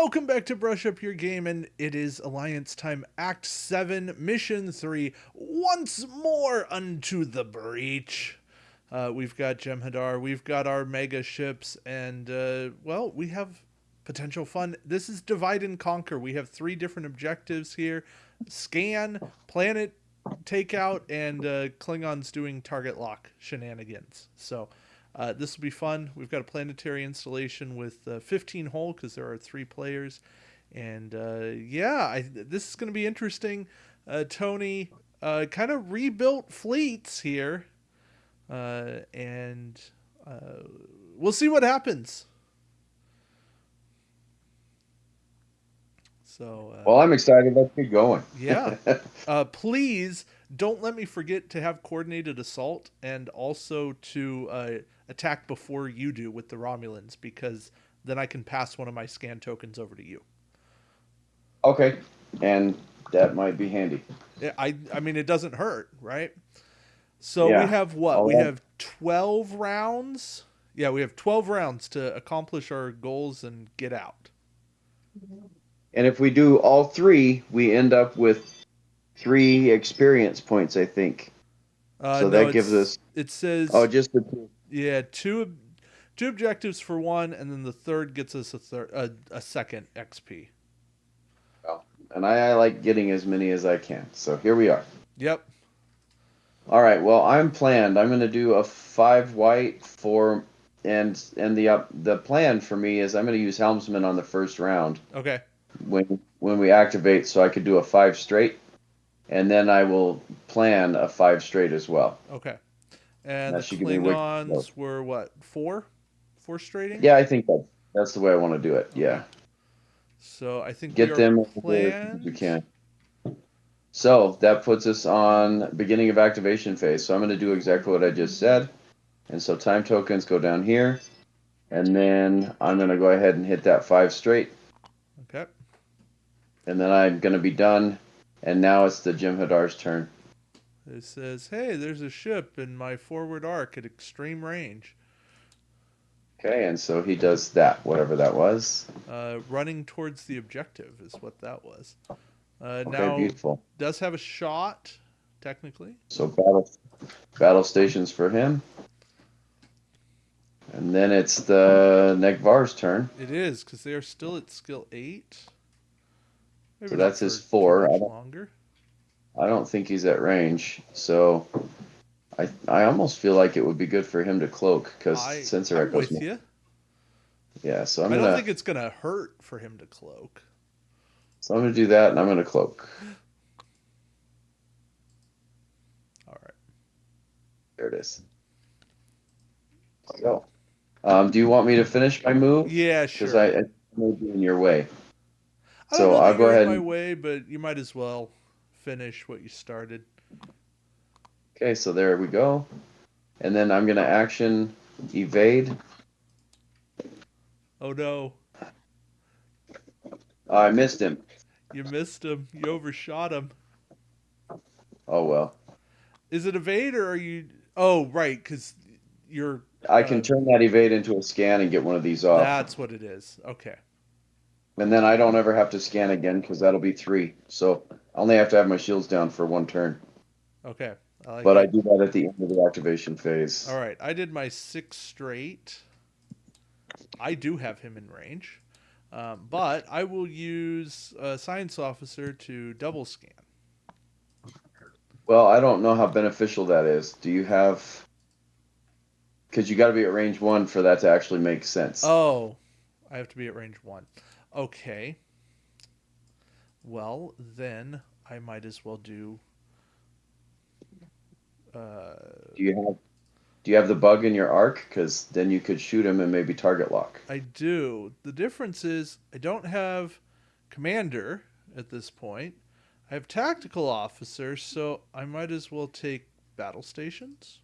Welcome back to Brush Up Your Game, and it is Alliance Time Act 7, Mission 3, once more unto the breach. We've got Jem'Hadar, we've got our mega ships, and, well, we have potential fun. This is Divide and Conquer. We have three different objectives here. Scan, planet takeout, and Klingons doing target lock shenanigans. So this will be fun. We've got a planetary installation with 15 hull because there are three players. And this is going to be interesting. Tony kind of rebuilt fleets here. And we'll see what happens. So, Well, I'm excited. Let's get going. yeah. Please don't let me forget to have coordinated assault and also to attack before you do with the Romulans, because then I can pass one of my scan tokens over to you. Okay, and that might be handy. Yeah, I mean, it doesn't hurt, right? So we Yeah. have what? All We right. have 12 rounds. Yeah, we have 12 rounds to accomplish our goals and get out. And if we do all three, we end up with 3 experience points, I think. So No, that gives us, it oh, says, just the two. yeah, two objectives for one, and then the third gets us a second XP. Oh, and I like getting as many as I can. So here we are. Yep. All right. Well, I'm planned. I'm going to do a 5 white for, and the plan for me is I'm going to use helmsman on the first round Okay. when we activate, so I could do a 5 straight, and then I will plan a 5 straight as well. Okay. And the That should give me wicked flow. Klingons were what? Four straighting? Yeah, I think that's the way I want to do it. Okay. Yeah, So I think we get are them over there as soon as we planned. can. So that puts us on beginning of activation phase. So I'm going to do exactly what I just said. And so time tokens go down here. And then I'm going to go ahead and hit that 5 straight. Okay. And then I'm going to be done. And now it's the Jem'Hadar's turn. It says, hey, there's a ship in my forward arc at extreme range. Okay, and so he does that, whatever that was. Running towards the objective is what that was. Okay, Now, beautiful. does have a shot, technically. So battle stations for him. And then it's the Negvar's turn. It is, because they are still at skill 8. Maybe So not that's his for too four. much longer. I don't think he's at range. So I almost feel like it would be good for him to cloak because sensor I'm echoes with more. you. Yeah, I don't think it's going to hurt for him to cloak. I'm gonna do that, and I'm gonna cloak. All right. There it is. Go. Do you want me to finish my move? Yeah, Because sure. I may be in your way. I don't So know that I'll go you're in ahead my and. way, but you might as well finish what you started. Okay, so there we go. And then I'm gonna action evade. Oh no, I missed him. you missed him. You overshot him. Oh well. Is it evade or are you? Oh, right, because you're. I can turn that evade into a scan and get one of these off. That's what it is. Okay. And then I don't ever have to scan again because that'll be 3. So I only have to have my shields down for 1 turn. Okay. I like But I it. do that at the end of the activation All phase. right. I did my 6 straight. I do have him in range. But I will use a science officer to double scan. Well, I don't know how beneficial that is. Do you have. Because you got to be at range 1 for that to actually make sense. Oh, I have to be at range 1. Okay. Well, then I might as well do. Uh, Do you have. Do you have the bug in your arc? Because then you could shoot him and maybe target lock. I do. The difference is I don't have commander at this point. I have tactical officer, so I might as well take battle stations.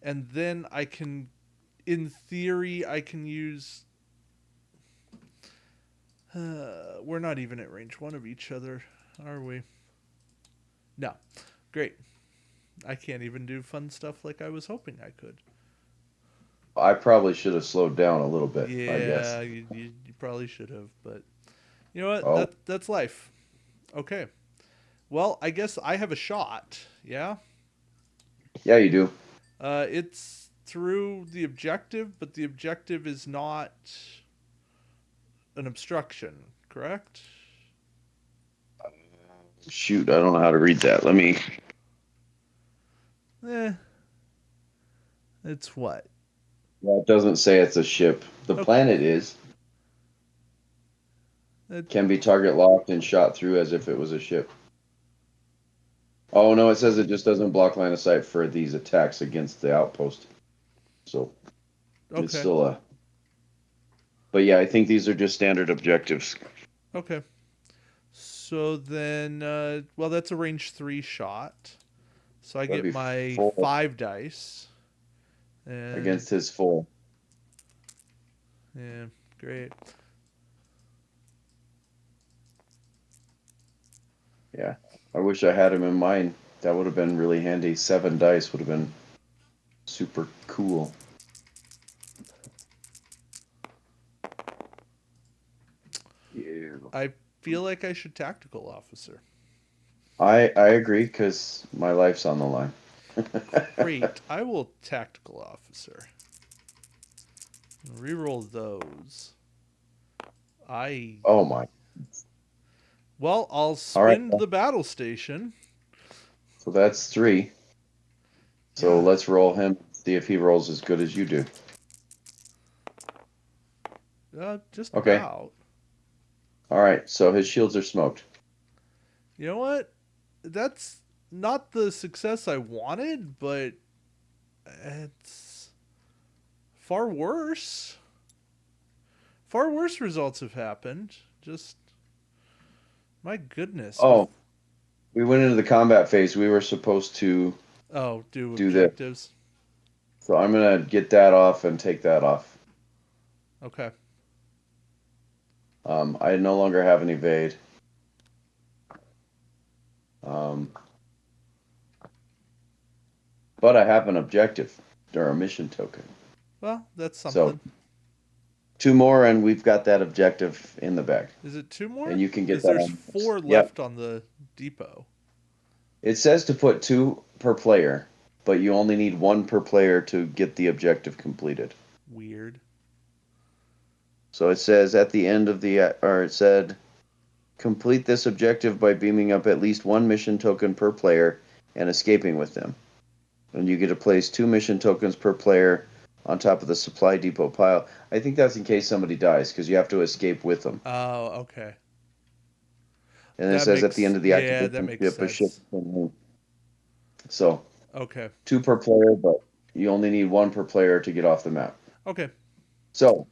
And then I can, in theory, I can use. We're not even at range 1 of each other, are we? No. Great. I can't even do fun stuff like I was hoping I could. I probably should have slowed down a little bit, I guess. Yeah, you probably should have, but you know what? Oh, That's life. Okay. Well, I guess I have a shot. Yeah. yeah, you do. It's through the objective, but the objective is not an obstruction, correct? Shoot, I don't know how to read that. Let me. Eh, it's what? Well, it doesn't say it's a ship. The Okay. planet is. It, Can be target locked and shot through as if it was a ship. Oh no, it says it just doesn't block line of sight for these attacks against the outpost. So it's okay. still a. But yeah, I think these are just standard objectives. Okay. So then, well, that's a range 3 shot. So I That'd get be my full 5 dice. And, against his full. yeah, great. Yeah, I wish I had him in mind. That would have been really handy. 7 dice would have been super cool. Yeah. I feel like I should tactical officer. I agree because my life's on the line. Great. I will tactical officer. Reroll those. I Oh my. Well, I'll All right. spin the battle station. So that's 3. So Yeah. let's roll him. See if he rolls as good as you do. Just Okay. about. All right. So his shields are smoked. You know what? That's not the success I wanted, but it's far worse. Far worse results have happened. Just my goodness with Oh, we went into the combat phase. We were supposed to do do this. objectives. So I'm gonna get that off and take that off. Okay. I no longer have an evade. Um, but I have an objective or a mission token. Well, that's So something. 2 more, and we've got that objective in the bag. Is it 2 And more? you can get Because that there's on. 4 Yep. left on the depot. It says to put 2 per player, but you only need 1 per player to get the objective completed. Weird. So it says at the end of the, or it said, complete this objective by beaming up at least 1 mission token per player and escaping with them. And you get to place 2 mission tokens per player on top of the supply depot pile. I think that's in case somebody dies because you have to escape with them. Oh, okay. And then it says at the end of the That activation makes ship, a ship. sense. So Okay. 2 per player, but you only need 1 per player to get off the map. Okay. So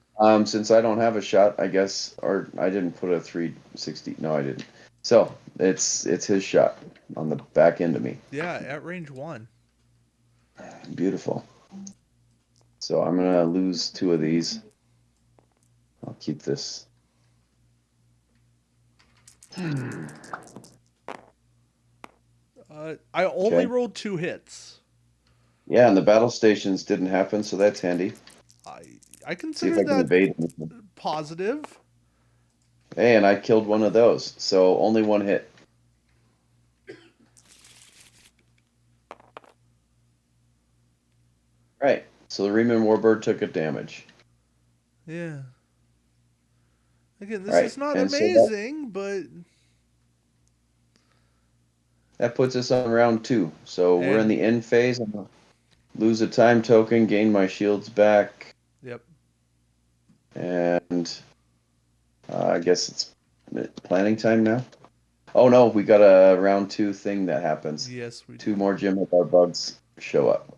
since I don't have a shot, I guess, or I didn't put a 360. No, I didn't. So it's his shot on the back end of me. Yeah, at range 1. Beautiful. So I'm gonna lose 2 of these. I'll keep this. I only Okay. rolled 2 hits. Yeah, and the battle stations didn't happen, so that's handy. I I See if consider I can that evade anything. positive. Hey, and I killed one of those, so only 1 hit. Right. So the Riemann Warbird took a damage. Yeah. Again, this Right. is not And so that amazing, but that puts us on round 2. So we're in and the end phase. I'm gonna lose a time token, gain my shields back, yep. and I guess it's planning time now. Oh no, we got a round 2 thing that happens. Yes, we 2 do. more Jim Hipar bugs show up.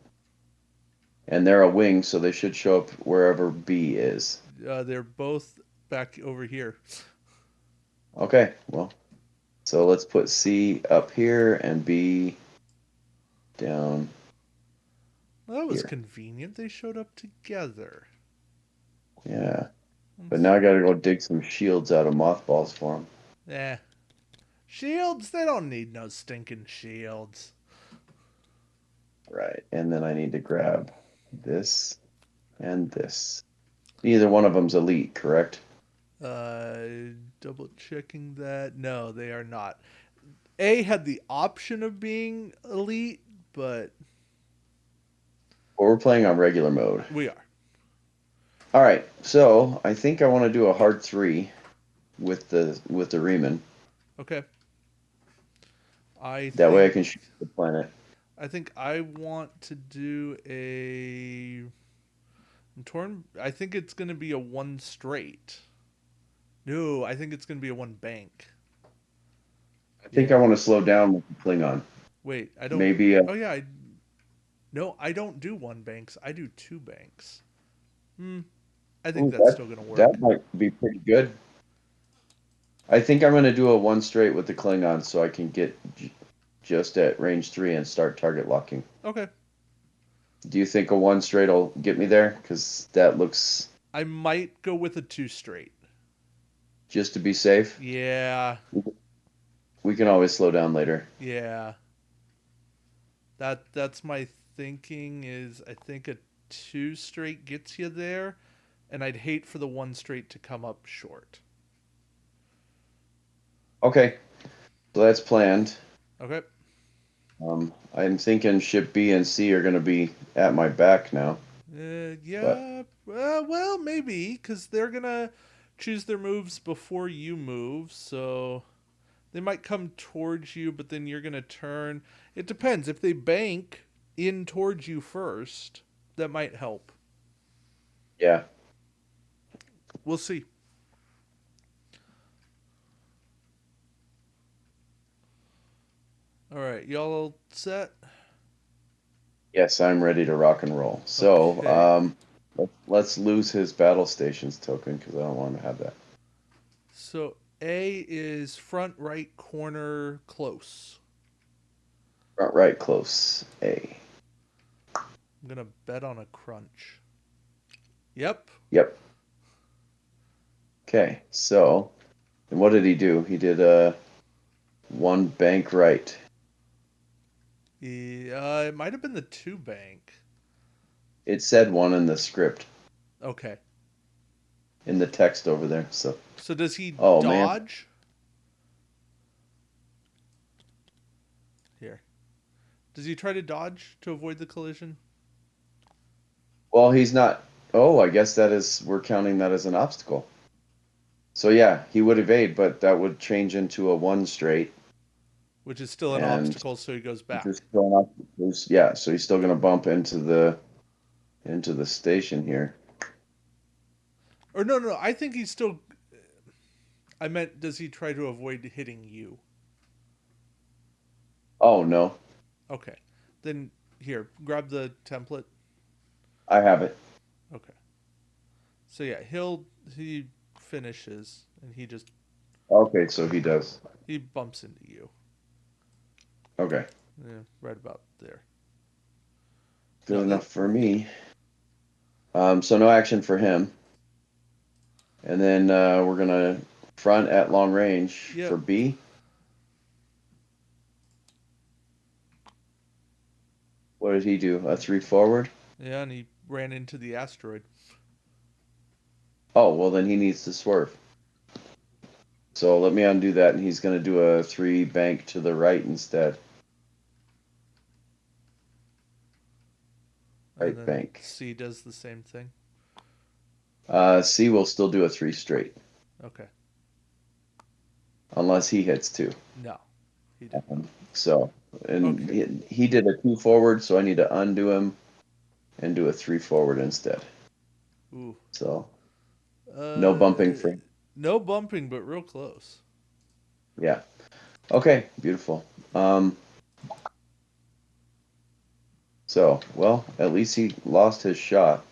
And they're a wing, so they should show up wherever B is. They're both back over here. Okay, well, so let's put C up here and B down Well, that was here. convenient. They showed up together. Yeah, but Let's, now I gotta go dig some shields out of mothballs for them. eh. Shields? They don't need no stinking shields. Right, and then I need to grab this and this. Neither one of them's elite, correct? Double checking that. No, they are not. A had the option of being elite, but Or we're playing on regular mode. we are. All right, so I think I want to do a hard 3 with the Riemann. Okay. I That way I think can shoot the planet. I think I want to do a I'm torn. I think it's going to be a one straight. No, I think it's going to be a one bank. I think I Yeah. want to slow down with the Klingon. Wait, I don't. Maybe. Oh yeah, no, I don't do one banks. I do two banks. Hmm. I think Ooh, that's still going to that work. might be pretty good. I think I'm going to do a one straight with the Klingon so I can get just at range 3 and start target locking. Okay. Do you think a one straight will get me there? Because that looks I might go with a two straight. just to be safe. Yeah. We can always slow down later. Yeah. That's my thinking is I think a two straight gets you there and I'd hate for the one straight to come up short. Okay, so that's planned. Okay. I'm thinking ship B and C are going to be at my back now, but Yeah. Well, maybe because they're gonna choose their moves before you move, so they might come towards you, but then you're gonna turn. It depends. If they bank in towards you first, that might help. yeah. We'll see. All right, y'all set? Yes, I'm ready to rock and roll. So, Okay. let's lose his battle stations token because I don't want to have that. So A is front right corner close. Front right close. A. I'm gonna bet on a crunch. Yep. Yep. Okay. So, and what did he do? He did one bank right. It might have been the two bank. It said one in the script Okay. in the text over there. So, So does he oh man. dodge? Here. Does he try to dodge to avoid the collision? Well, he's not. Oh, I guess that is we're counting that as an obstacle. So yeah, he would evade, but that would change into a one straight, Which is still an and obstacle, so he goes just back. going up. Yeah, so he's still going to bump into the station here. Or no, I think he's still. I meant, does he try to avoid hitting you? Oh no, Okay. Then here, grab the template. I have it. Okay. So yeah, he finishes and Okay, so he does. he bumps into you. Okay, Yeah, right about there. good No, that enough for me. So no action for him, and then we're gonna front at long range for yep. B. What did he do? A 3 forward? Yeah, and he ran into the asteroid. Oh, well then he needs to swerve. So let me undo that, and he's gonna do a 3 bank to the right instead. And Right then bank. C does the same thing. C will still do a 3 straight, Okay. unless he hits 2. No, he did not. So, and Okay. he did a 2 forward, so I need to undo him and do a 3 forward instead. Ooh. So, no bumping Uh, for, no bumping, but real close. yeah. Okay, beautiful. So, well, at least he lost his shot.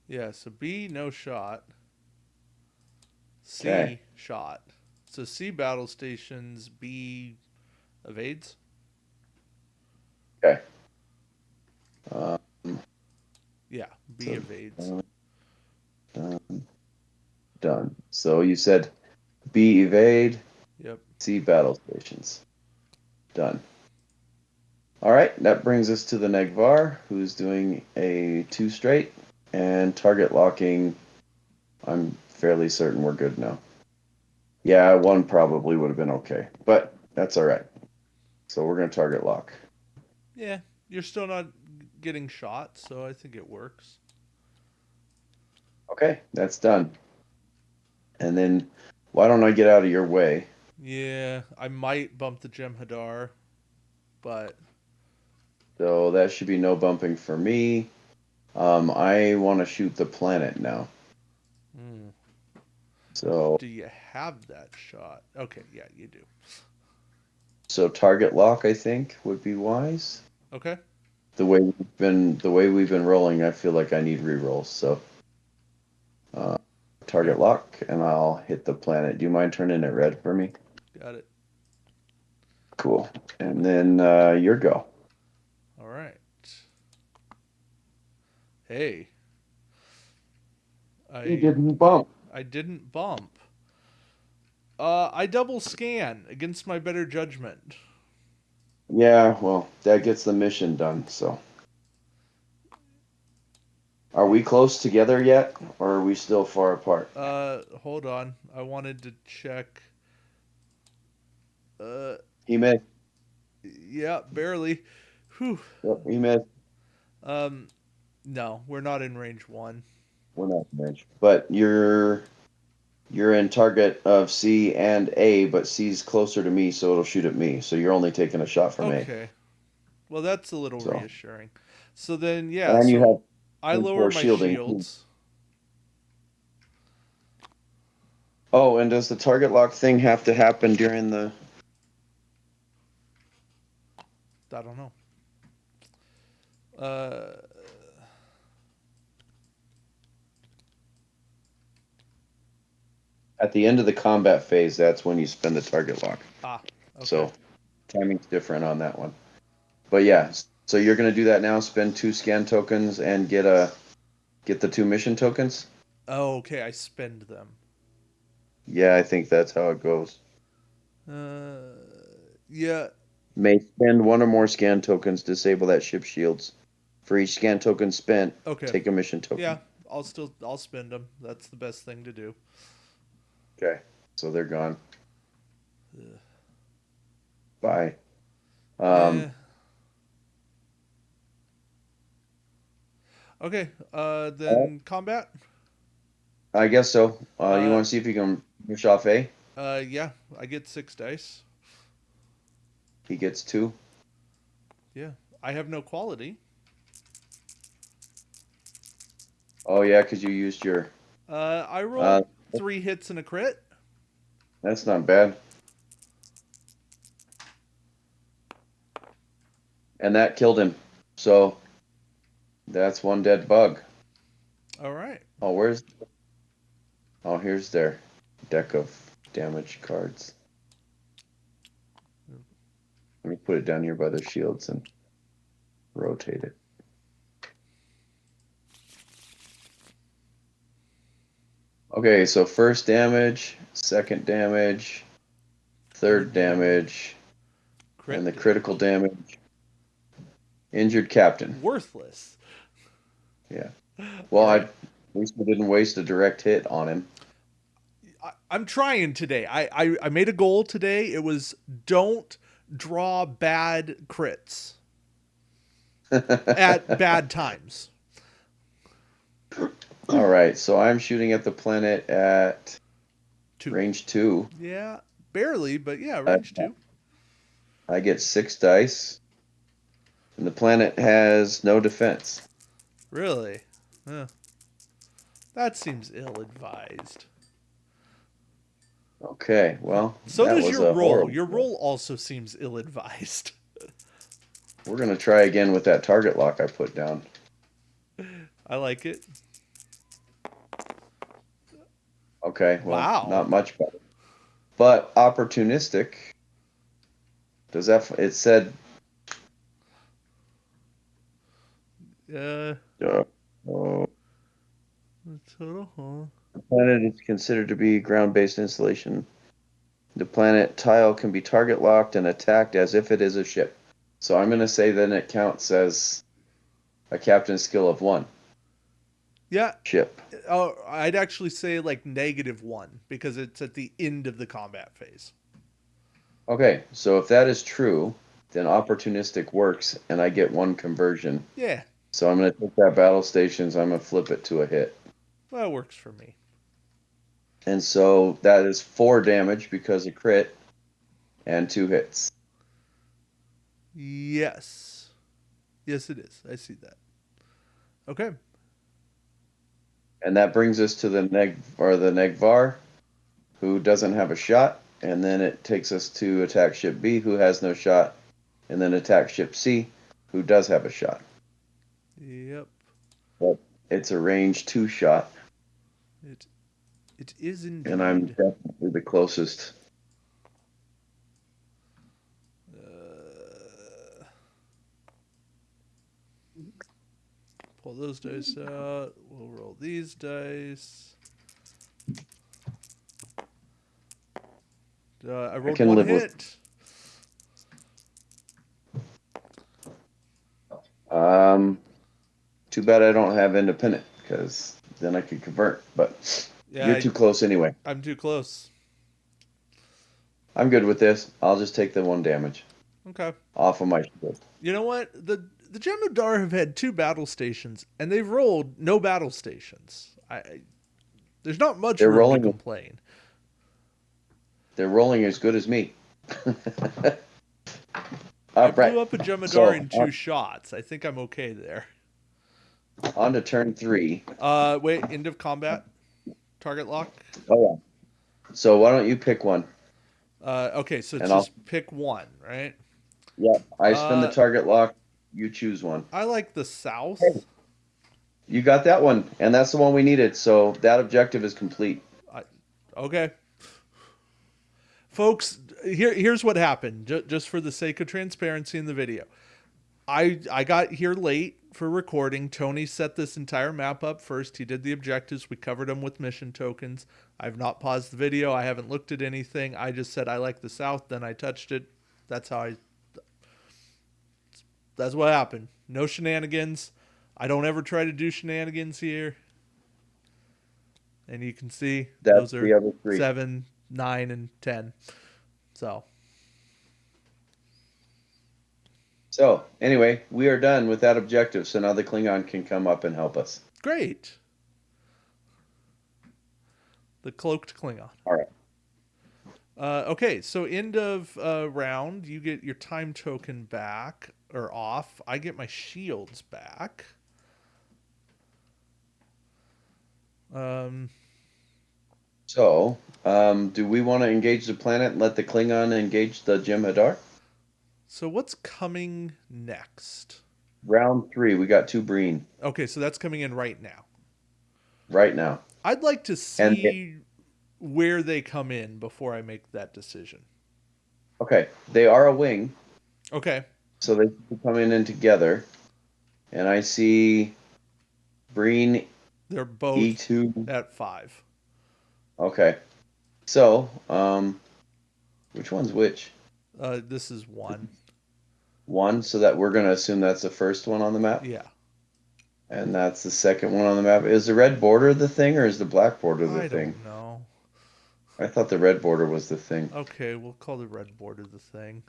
Yeah, so B, no shot. Okay, C, shot. So C battle stations, B evades. okay. Um, Yeah, B so, evades. done, done. So you said B evade, Yep. C battle stations. Done. All right, that brings us to the Negvar, who's doing a 2 straight and target locking. I'm fairly certain we're good now. Yeah, one probably would have been okay, but that's all right. So we're going to target lock. Yeah, you're still not getting shot, so I think it works. Okay, that's done. And then why don't I get out of your way? Yeah, I might bump the Jem'Hadar, but So that should be no bumping for me. I want to shoot the planet now. hmm, So do you have that shot? Okay, yeah, you do. target lock I think would be wise. Okay. The way we've been rolling, I feel like I need rerolls. So uh, Okay, target lock, and I'll hit the planet. Do you mind turning it red for me? got it. Cool. And then your go. All right. Hey, You I didn't bump. I didn't bump. I double scan against my better judgment. Yeah, well, that gets the mission done. So, are we close together yet, or are we still far apart? Hold on. I wanted to check. Uh, He missed. yeah, barely. Whew. Yep, he missed. Um, no, we're not in range one. We're not finished. But you're in target of C and A, but C's closer to me, so it'll shoot at me. So you're only taking a shot from A. Okay. Well, that's a little So, reassuring. So then, yeah. and you So have I lower four my shielding too. shields. Oh, and does the target lock thing have to happen during the? I don't know. Uh, At the end of the combat phase? That's when you spend the target lock. ah. Okay. So timing's different on that one. But yeah, so you're gonna do that now. Spend 2 scan tokens and get the 2 mission tokens. Oh, okay. I spend them. Yeah, I think that's how it goes. Uh, yeah. May spend one or more scan tokens. Disable that ship shields. For each scan token spent, Okay. take a mission Yeah. token. I'll spend them. That's the best thing to do. Okay, so they're gone. Ugh. Bye. Yeah. Um, Okay. Then combat. I guess so. You Uh, want to see if you can push off A? yeah. I get 6 dice. He gets 2. Yeah. I have no quality. Oh yeah, because you used your. I Uh, rolled 3 hits and a crit. that's not bad. And that killed him. So that's one dead bug. All right. Oh, where's? Oh, here's their deck of damage cards. Let me put it down here by their shields and rotate it. Okay, so first damage, second damage, third Third damage. damage, and Crit the damage. critical damage. Injured captain. Worthless. Yeah. All Well, I right. at least we didn't waste a direct hit on him. I'm trying today. I made a goal today. It was don't draw bad crits at bad times. All right, so I'm shooting at the planet at 2. range 2. Yeah. Barely, but yeah, I, range 2. I get 6 dice, and the planet has no defense. Really? Huh. That seems ill advised. Okay, well, So that does was your a roll. horrible Your roll. roll also seems ill advised. We're going to try again with that target lock I put down. I like it. Okay, well, Wow. not much better. But opportunistic. Does that, it said, Uh, uh, oh, total, huh? the planet is considered to be ground-based installation. The planet tile can be target locked and attacked as if it is a ship. So I'm going to say then it counts as a captain's skill of 1 Yeah. ship. Oh, I'd actually say like -1 because it's at the end of the combat phase. Okay, so if that is true, then opportunistic works and I get 1 conversion. Yeah, So I'm going to take that battle stations, I'm going to flip it to a hit. well, that works for me. And so that is 4 damage because of crit and 2 hits. Yes. Yes, it is. I see that. Okay. And that brings us to the Negvar, who doesn't have a shot, and then it takes us to attack ship B, who has no shot, and then attack ship C, who does have a shot. Yep. But it's a range 2 shot, It it is and I'm indeed. definitely the closest. Uh, pull those dice out. We'll roll these dice. I I rolled can one live with. hit. Um, Too bad I don't have independent, because then I could convert. But Yeah, you're too close anyway. I'm too close. I'm good with this. I'll just take the 1 damage Okay. off of my shield. You know what? The Jem'Hadar have had 2 battle stations, and they've rolled no battle stations. There's not much They're room to rolling. complain. They're rolling as good as me. I All right. blew up a Jem'Hadar So in 2 shots. I think I'm okay there. on to turn 3. Wait, end of combat. Target lock. Oh yeah. So why don't you pick one, Okay, so it's and I'll. just pick one, right? Yeah. I spend the Uh, target lock. You choose one. I like the Hey, south. you got that one, and that's the one we needed. So that objective is complete. I, okay, folks. Here's what happened. Just for the sake of transparency in the video, I got here late for recording. Tony set this entire map up first. He did the objectives. We covered them with mission tokens. I've not paused the video. I haven't looked at anything. I just said I like the south. Then I touched it. That's how I. That's what happened. No shenanigans. I don't ever try to do shenanigans here. And you can see That's those the are other 3. 7, 9, and 10. So So anyway, we are done with that objective. So now the Klingon can come up and help us. great. The cloaked Klingon. All right. Okay, so end of round, you get your time token back or off. I get my shields back. Um, So, do we want to engage the planet and let the Klingon engage the Jem'Hadar? so what's coming next? Round 3, we got 2 Breen Okay, so that's coming in right now. right now. I'd like to And see where they come in before I make that decision. okay, they are a wing, Okay, so they come in together. And I see Breen they're both E2. at 5. Okay. So, which one's which? This is 1. One, so that we're going to assume that's the first one on the map. Yeah. And that's the second one on the map. Is the red border the thing, or is the black border the I thing? don't know. I thought the red border was the thing. Okay, we'll call the red border the thing.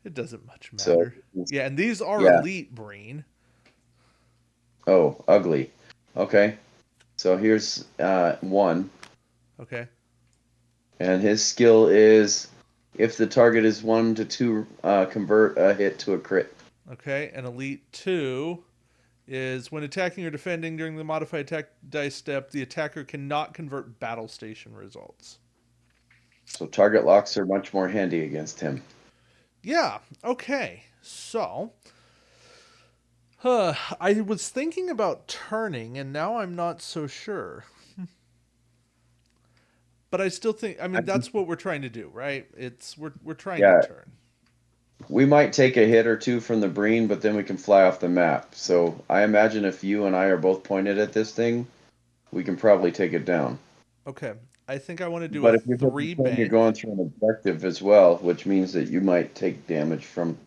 It doesn't much So, matter. Yeah, and these are yeah. elite Breen. Oh, ugly. Okay. So here's one. Okay. And his skill is if the target is 1 to 2, convert a hit to a crit. Okay, and elite 2 is when attacking or defending during the modified attack dice step, the attacker cannot convert battle station results. So target locks are much more handy against him. Yeah, okay. So, I was thinking about turning, and now I'm not so sure. But I still think, I mean, that's what we're trying to do, right? We're trying to Yeah, turn. we might take a hit or two from the Breen, but then we can fly off the map. So I imagine if you and I are both pointed at this thing, we can probably take it down. Okay. I think I want to do a But if you're hitting three 10, you're bank. going through an objective as well, which means that you might take damage from,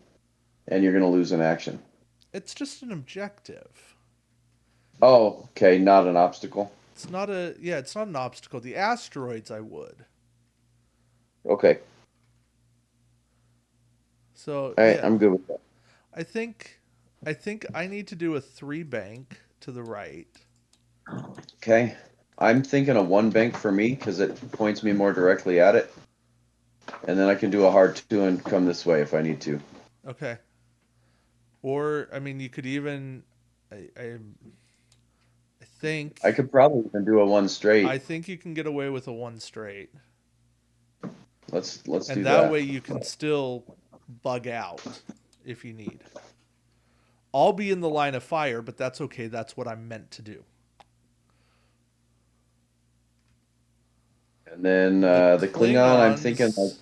and you're going to lose an action. It's just an objective. Oh, okay, not an obstacle. It's not a yeah. It's not an obstacle. The asteroids I would. Okay, So all right, yeah, I'm good with that. I think I think I need to do a three bank to the right. Okay, I'm thinking a one bank for me because it points me more directly at it, and then I can do a hard two and come this way if I need to. Okay. Or I mean, you could even. I think I could probably even do a one I straight. think you can get away with a one straight, Let's and do that that. way you can still bug out if you need. I'll be in the line of fire, but that's okay. That's what I'm meant to do. And then The the Klingon, I'm thinking like Klingons.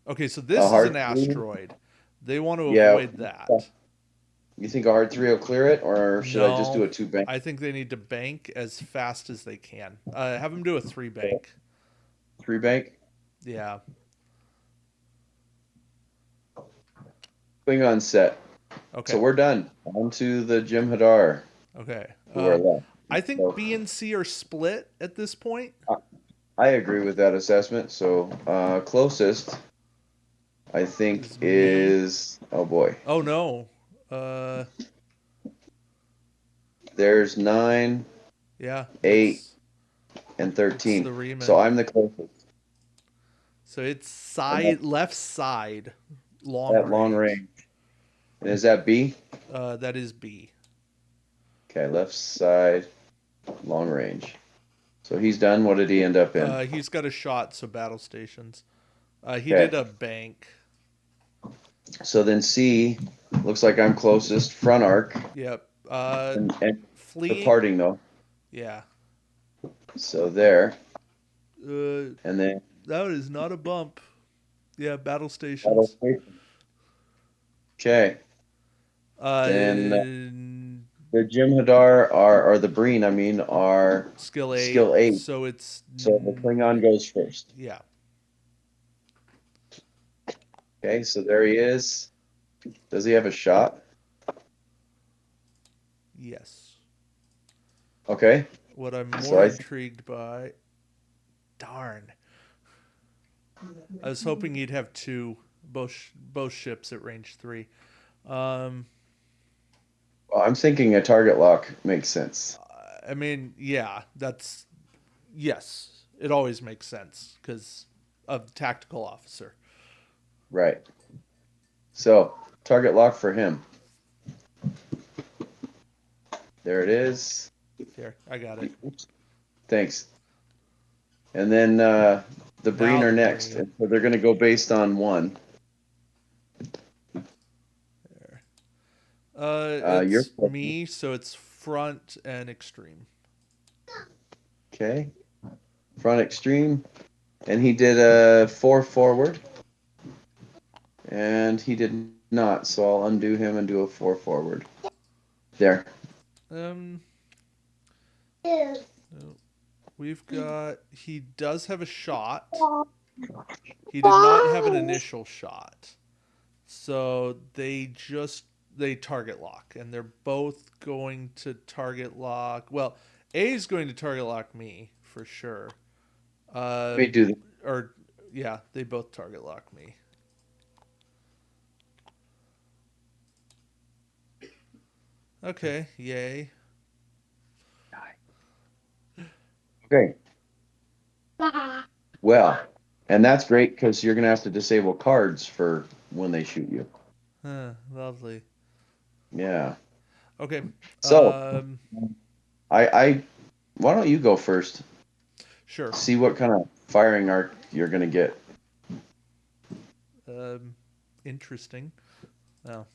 Okay, so a this is an hard three. asteroid. They want to Yeah. avoid that. You think a hard three will clear it, or should I just do No, a two bank? I think they need to bank as fast as they can. Have them do a three bank. Three bank? Yeah. Klingon set. So Okay. we're done. On to the Jim Hadar, Okay. who are left. I think So B and C are split at this point. I I agree with that assessment. So closest, I think, Is me. is oh boy, Oh no. Uh, there's 9, yeah. 8, It's and it's 13. the So Riemann. I'm the closest, So it's and that's side left side, long at long range. range. And is that B? That is B. Okay, left side, long range. So he's done. What did he end up in? He's got a shot. So battle stations. He did Okay, a bank. so then C looks like I'm closest, front arc, Yep. and Fleeing. departing though. Yeah. So there, Uh, and then that is not a bump. Yeah, battle battle stations. station. Okay, Uh, then the Jim Hadar are or the Breen, I mean, are skill 8. skill 8. So it's So the Klingon goes first. yeah. Okay, so there he is. Does he have a shot? Yes. Okay, What I'm so more I think intrigued by. Darn. I was hoping he'd have two both ships at range 3. Um, well, I'm thinking a target lock makes sense. I mean, yeah, that's yes. It always makes sense because of tactical officer. Right. So target lock for him. There it is. Here, I got it. Oops. Thanks. And then the Breen Now are the next. Breen. And so they're going to go based on one. There. You're It's me, so it's front and extreme. okay. Front extreme. And he did a 4 forward. And he did not. So I'll undo him and do a 4 forward. There. Um, no, we've got. He does have a shot. He did not have an initial shot. So they target lock, and they're both going to target lock. Well, A is going to target lock me for sure. Let me do this. Or yeah, they both target lock me. Okay, yay. Okay. Well, and that's great because you're going to have to disable cards for when they shoot you. Lovely. Yeah. Okay. So Um, I why don't you go first? sure. See what kind of firing arc you're going to get. Interesting. Well,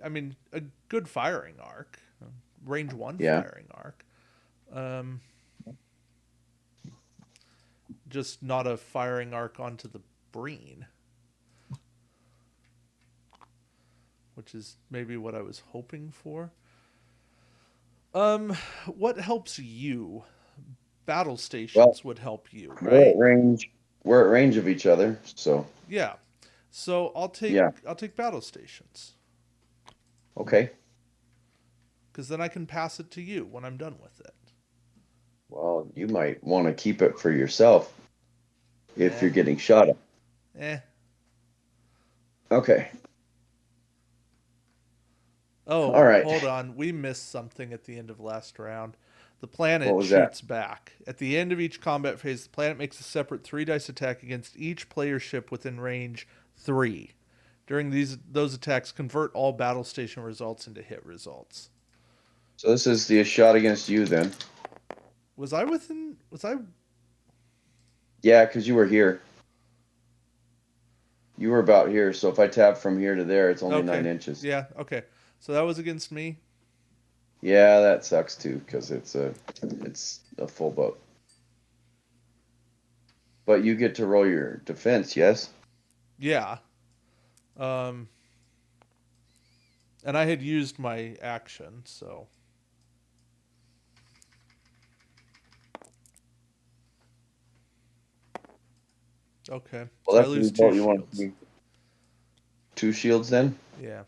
I mean, a good firing arc, range 1 Yeah. firing arc. Um, just not a firing arc onto the Breen, which is maybe what I was hoping for. What helps you battle Well, stations would help you, we're right? at range. We're at range of each other, so Yeah. So yeah. I'll take battle stations Okay. because then I can pass it to you when I'm done with it. Well, you might want to keep it for yourself if Eh, you're getting shot at. eh. Okay. All Oh, right. hold on. We missed something at the end of last round. The What planet was that? shoots back. At the end of each combat phase, the planet makes a separate 3 dice attack against each player ship within range 3. During those attacks, convert all battle station results into hit results. So this is the shot against you then. Was I within? Was I? Yeah, because you were here. You were about here. So if I tap from here to there, it's only Okay. 9 inches. Yeah. Okay. So that was against me. Yeah, that sucks too because it's a full boat. But you get to roll your defense, yes? Yeah. Um. And I had used my action, so okay. Well, So I that's the lose two result you want to shields. see. 2 shields then, Yeah.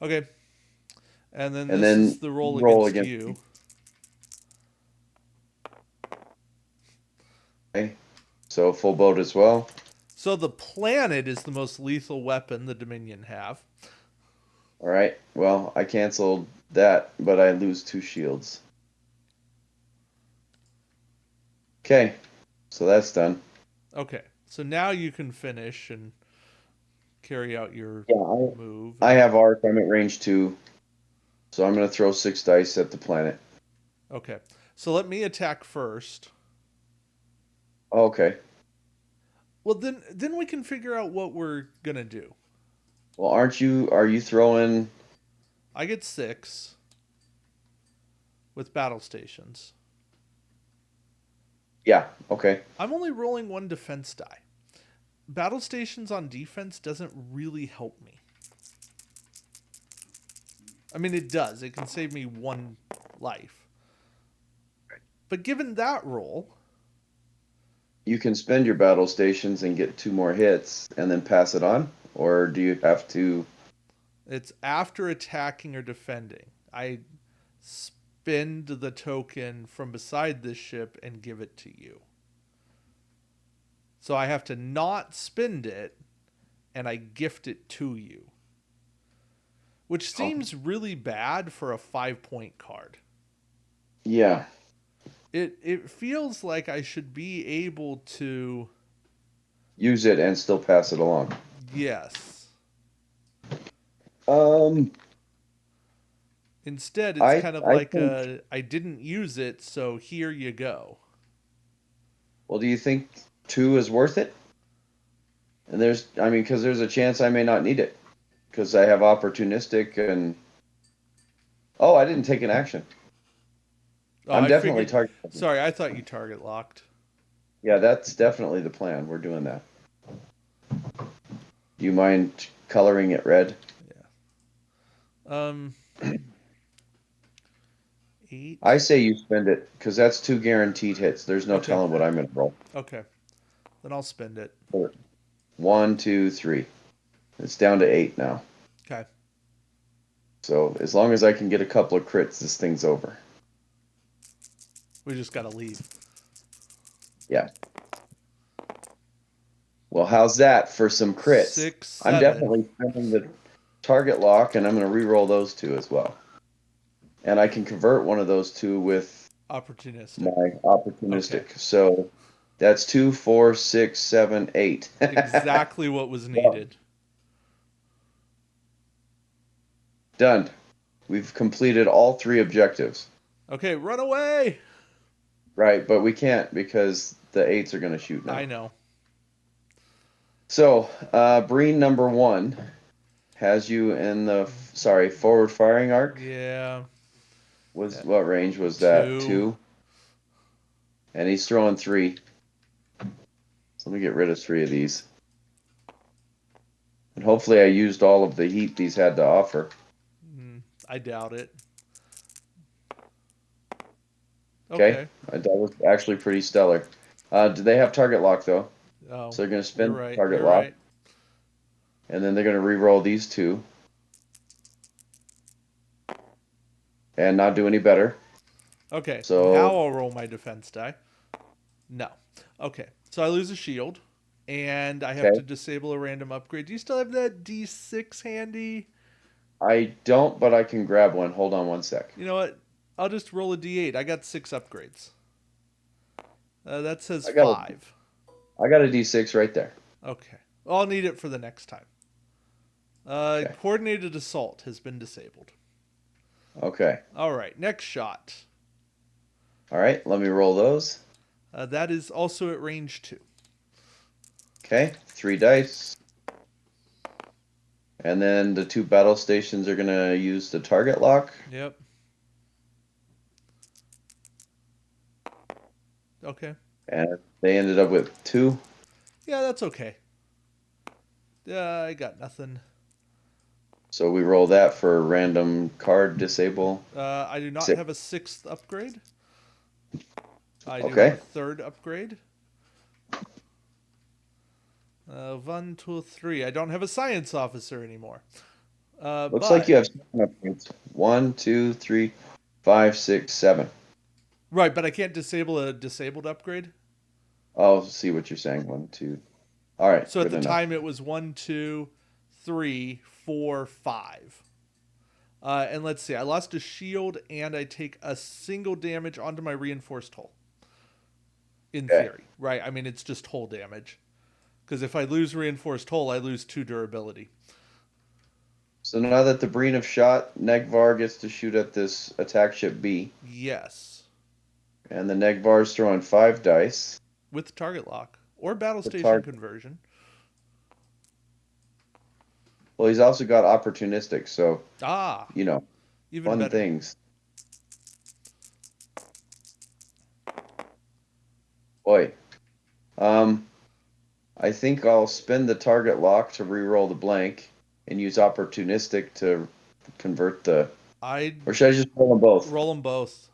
Okay. And then and this is then the roll roll against against you. me. Okay. So full boat as well. So the planet is the most lethal weapon the Dominion have. All right. Well, I canceled that, but I lose 2 shields. Okay. So that's done. Okay. So now you can finish and carry out your Yeah, move. I And have arc. I'm at range 2, so I'm going to throw 6 dice at the planet. okay. So let me attack first. Okay. Well, then we can figure out what we're gonna do. Well, are you throwing? I get 6 with battle stations. Yeah. Okay. I'm only rolling 1 defense die. Battle stations on defense doesn't really help me. I mean, it does. It can save me 1 life. But given that roll, You can spend your battle stations and get 2 more hits and then pass it on, or do you have to? it's after attacking or defending. I spend the token from beside this ship and give it to you. So I have to not spend it and I gift it to you. Which Oh, seems really bad for a 5 point card. yeah. It feels like I should be able to. Use it and still pass it along. Yes. Um, Instead, it's I kind of I like think. I didn't use it, so here you go. Well, do you think 2 is worth it? And I mean, because there's a chance I may not need it because I have opportunistic and. Oh, I didn't take an action. Oh, I'm I definitely figured. targeting. Sorry, I thought you target locked. Yeah, that's definitely the plan. We're doing that. Do you mind coloring it red? Yeah. Um, I 8. say you spend it because that's 2 guaranteed hits. There's no Okay. telling what I'm going to roll. Okay. Then I'll spend it. 1, 2, 3. It's down to 8 now. Okay. So as long as I can get a couple of crits, this thing's over. We just gotta leave. Yeah. Well, how's that for some crits? 6, I'm 7. definitely spending the target lock, and I'm going to re-roll those 2 as well. And I can convert one of those 2 with Opportunistic. my Okay. opportunistic. So that's 2, 4, 6, 7, 8. Exactly what was Well, needed. done. We've completed all 3 objectives. Okay, run away! Right, but we can't because the 8s are going to shoot I now. know. So, Breen number 1 has you in the forward firing arc. Yeah. Was what range was that? 2. 2, and he's throwing 3. So let me get rid of 3 of these, and hopefully I used all of the heat these had to offer. I doubt it. Okay, Okay. that was actually pretty stellar. Do they have target lock though? Oh, So they're going to you're spin right. target You're lock, right. and then they're going to re-roll these two and not do any better. Okay. Now So I'll roll my defense die. No. Okay. So I lose a shield, and I have okay, to disable a random upgrade. Do you still have that D6 handy? I don't, but I can grab one. Hold on one sec. You know what? I'll just roll a D8. I got 6 upgrades. That says I got a 5. I got a D6 right there. Okay. I'll need it for the next time. Okay. Coordinated assault has been disabled. Okay. All right. Next shot. All right. Let me roll those. That is also at range 2. Okay. 3 dice. And then the two battle stations are going to use the target lock. Yep. Okay. And they ended up with 2. Yeah, that's okay. I got nothing. So we roll that for a random card disable. I do not 6. have a 6th upgrade. I do have a Okay. 3rd upgrade. 1, 2, 3. I don't have a science officer anymore. Looks like you But have 7 upgrades. 1, 2, 3, 5, 6, 7. right, but I can't disable a disabled upgrade. I'll see what you're saying. 1, 2. All right. So at Good the enough. time it was 1, 2, 3, 4, 5. And let's see, I lost a shield and I take a single damage onto my reinforced hull. In Okay. theory, right? I mean, it's just hull damage. Because if I lose reinforced hull, I lose 2 durability. So now that the Breen have shot, Negvar gets to shoot at this attack ship B. Yes. And the Negvar's throwing 5 dice. With target lock or battle The station target. conversion. Well, he's also got opportunistic, so Ah, you know, even fun better. things. Boy, um, I think I'll spend the target lock to re-roll the blank and use opportunistic to convert the. I'd Or should I just roll them both? roll them both.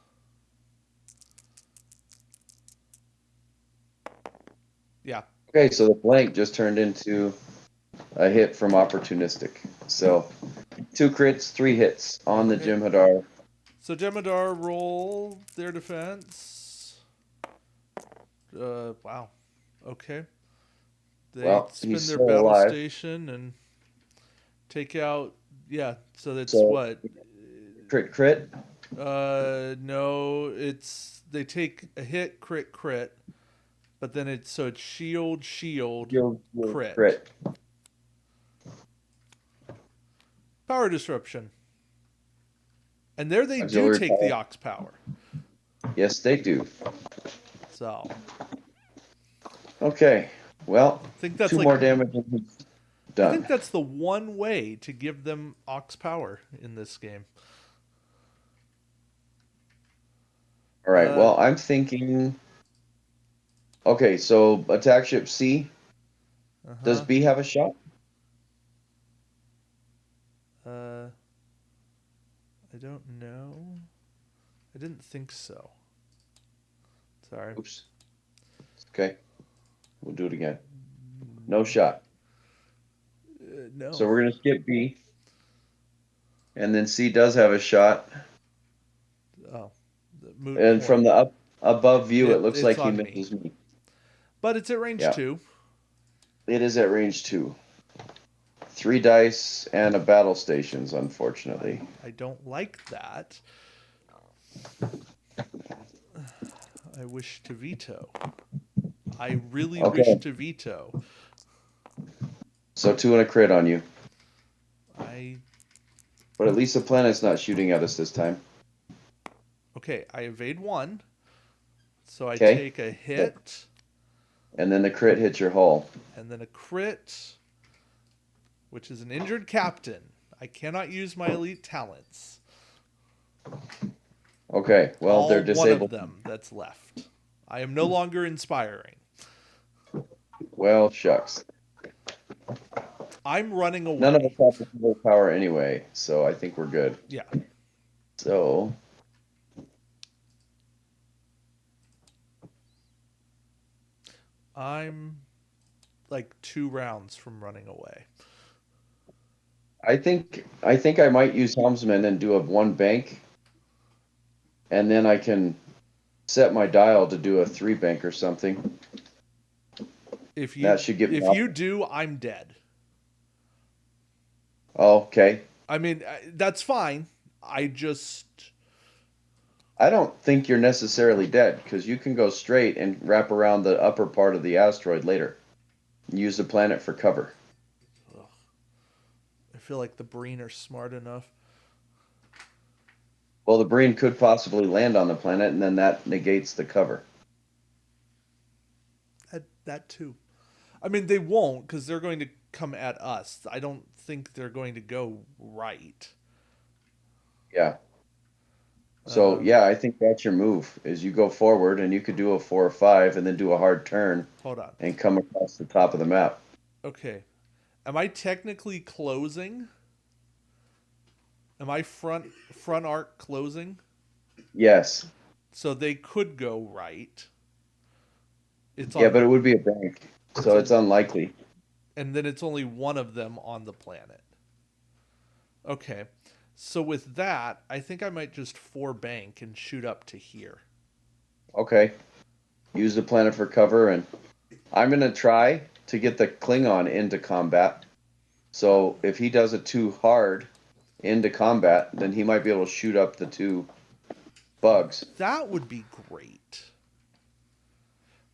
Yeah. Okay, so the blank just turned into a hit from opportunistic. So 2 crits, 3 hits on the Okay. Jim'Hadar. So Jemadar roll their defense. Wow. Okay. They Well, he's spin their still battle alive. station and take out. Yeah. So that's So what. crit, crit. No, it's they take a hit, crit, crit, but then it's shield, shield, Shield, crit. crit. Power disruption. And there they do Auxiliary take the power. ox power. Yes, they do. So Okay. Well, I think that's 2 more like damage and he's I think done. that's the one way to give them ox power in this game. All right. Uh, Well, I'm thinking. Okay, so attack ship C. uh Does huh. B have a shot? Uh, I don't know. I didn't think so. Sorry. Oops. Okay, we'll do it again. No shot. No. So we're gonna skip B, and then C does have a shot. Oh, the moot And from point. the up above view, it looks It's like he on me, misses me. but it's at range Yeah, 2. it is at range 2. 3 dice and a battle stations, unfortunately. I don't like that. I wish to veto. I really wish Okay, to veto. so 2 and a crit on you. I But at least the planet's not shooting at us this time. okay. I evade 1, so I Okay, take a so, hit and then the crit hits your hull. and then a crit, which is an injured captain. I cannot use my elite talents. Okay, well, they're All one of disabled. them that's left. I am no longer inspiring. Well, shucks. I'm running None of us away. have the full power anyway, so I think we're good. Yeah. So I'm like 2 rounds from running away. I think I might use helmsman and do a one bank, and then I can set my dial to do a three bank or something. If That you should get me if off. you do, I'm dead. Oh, okay. I mean, that's fine. I just I don't think you're necessarily dead because you can go straight and wrap around the upper part of the asteroid later. Use the planet for cover. ugh, I feel like the Breen are smart enough. Well, the Breen could possibly land on the planet, and then that negates the cover. That too. I mean, they won't because they're going to come at us. I don't think they're going to go right. Yeah. So Um, yeah, I think that's your move. Is you go forward and you could do a 4 or 5 and then do a hard turn Hold on. and come across the top of the map. Okay. Am I technically closing? Am I front arc closing? Yes. So they could go right. It's Yeah, but on. it would be a bank, It's so it's on, unlikely. and then it's only one of them on the planet. Okay. So with that, I think I might just four bank and shoot up to here. Okay. Use the planet for cover, and I'm gonna try to get the Klingon into combat. So if he does it too hard into combat, then he might be able to shoot up the two bugs. That would be great.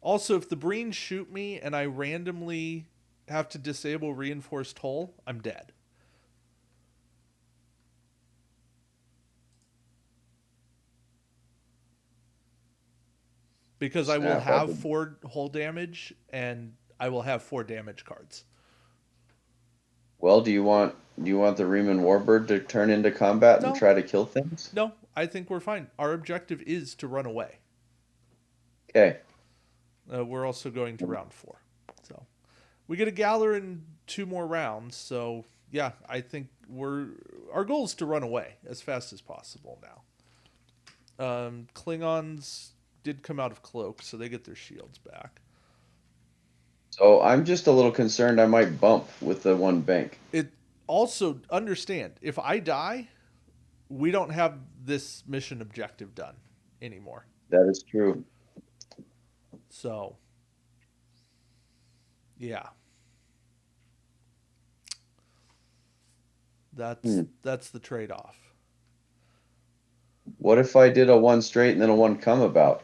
Also, if the Breens shoot me and I randomly have to disable reinforced hull, I'm dead. Because I will Snap. That have would, 4 hull damage and I will have 4 damage cards. well, do you want the Riemann Warbird to turn into combat and No, try to kill things? no, I think we're fine. Our objective is to run away. Okay. We're also going to round 4. So we get a Galler in 2 more rounds. So yeah, I think our goal is to run away as fast as possible now. Klingons did come out of cloak, so they get their shields back. So I'm just a little concerned I might bump with the one bank. It also understand if I die, we don't have this mission objective done anymore. That is true. So yeah, Hmm. that's the trade off. What if I did a one straight and then a one come about?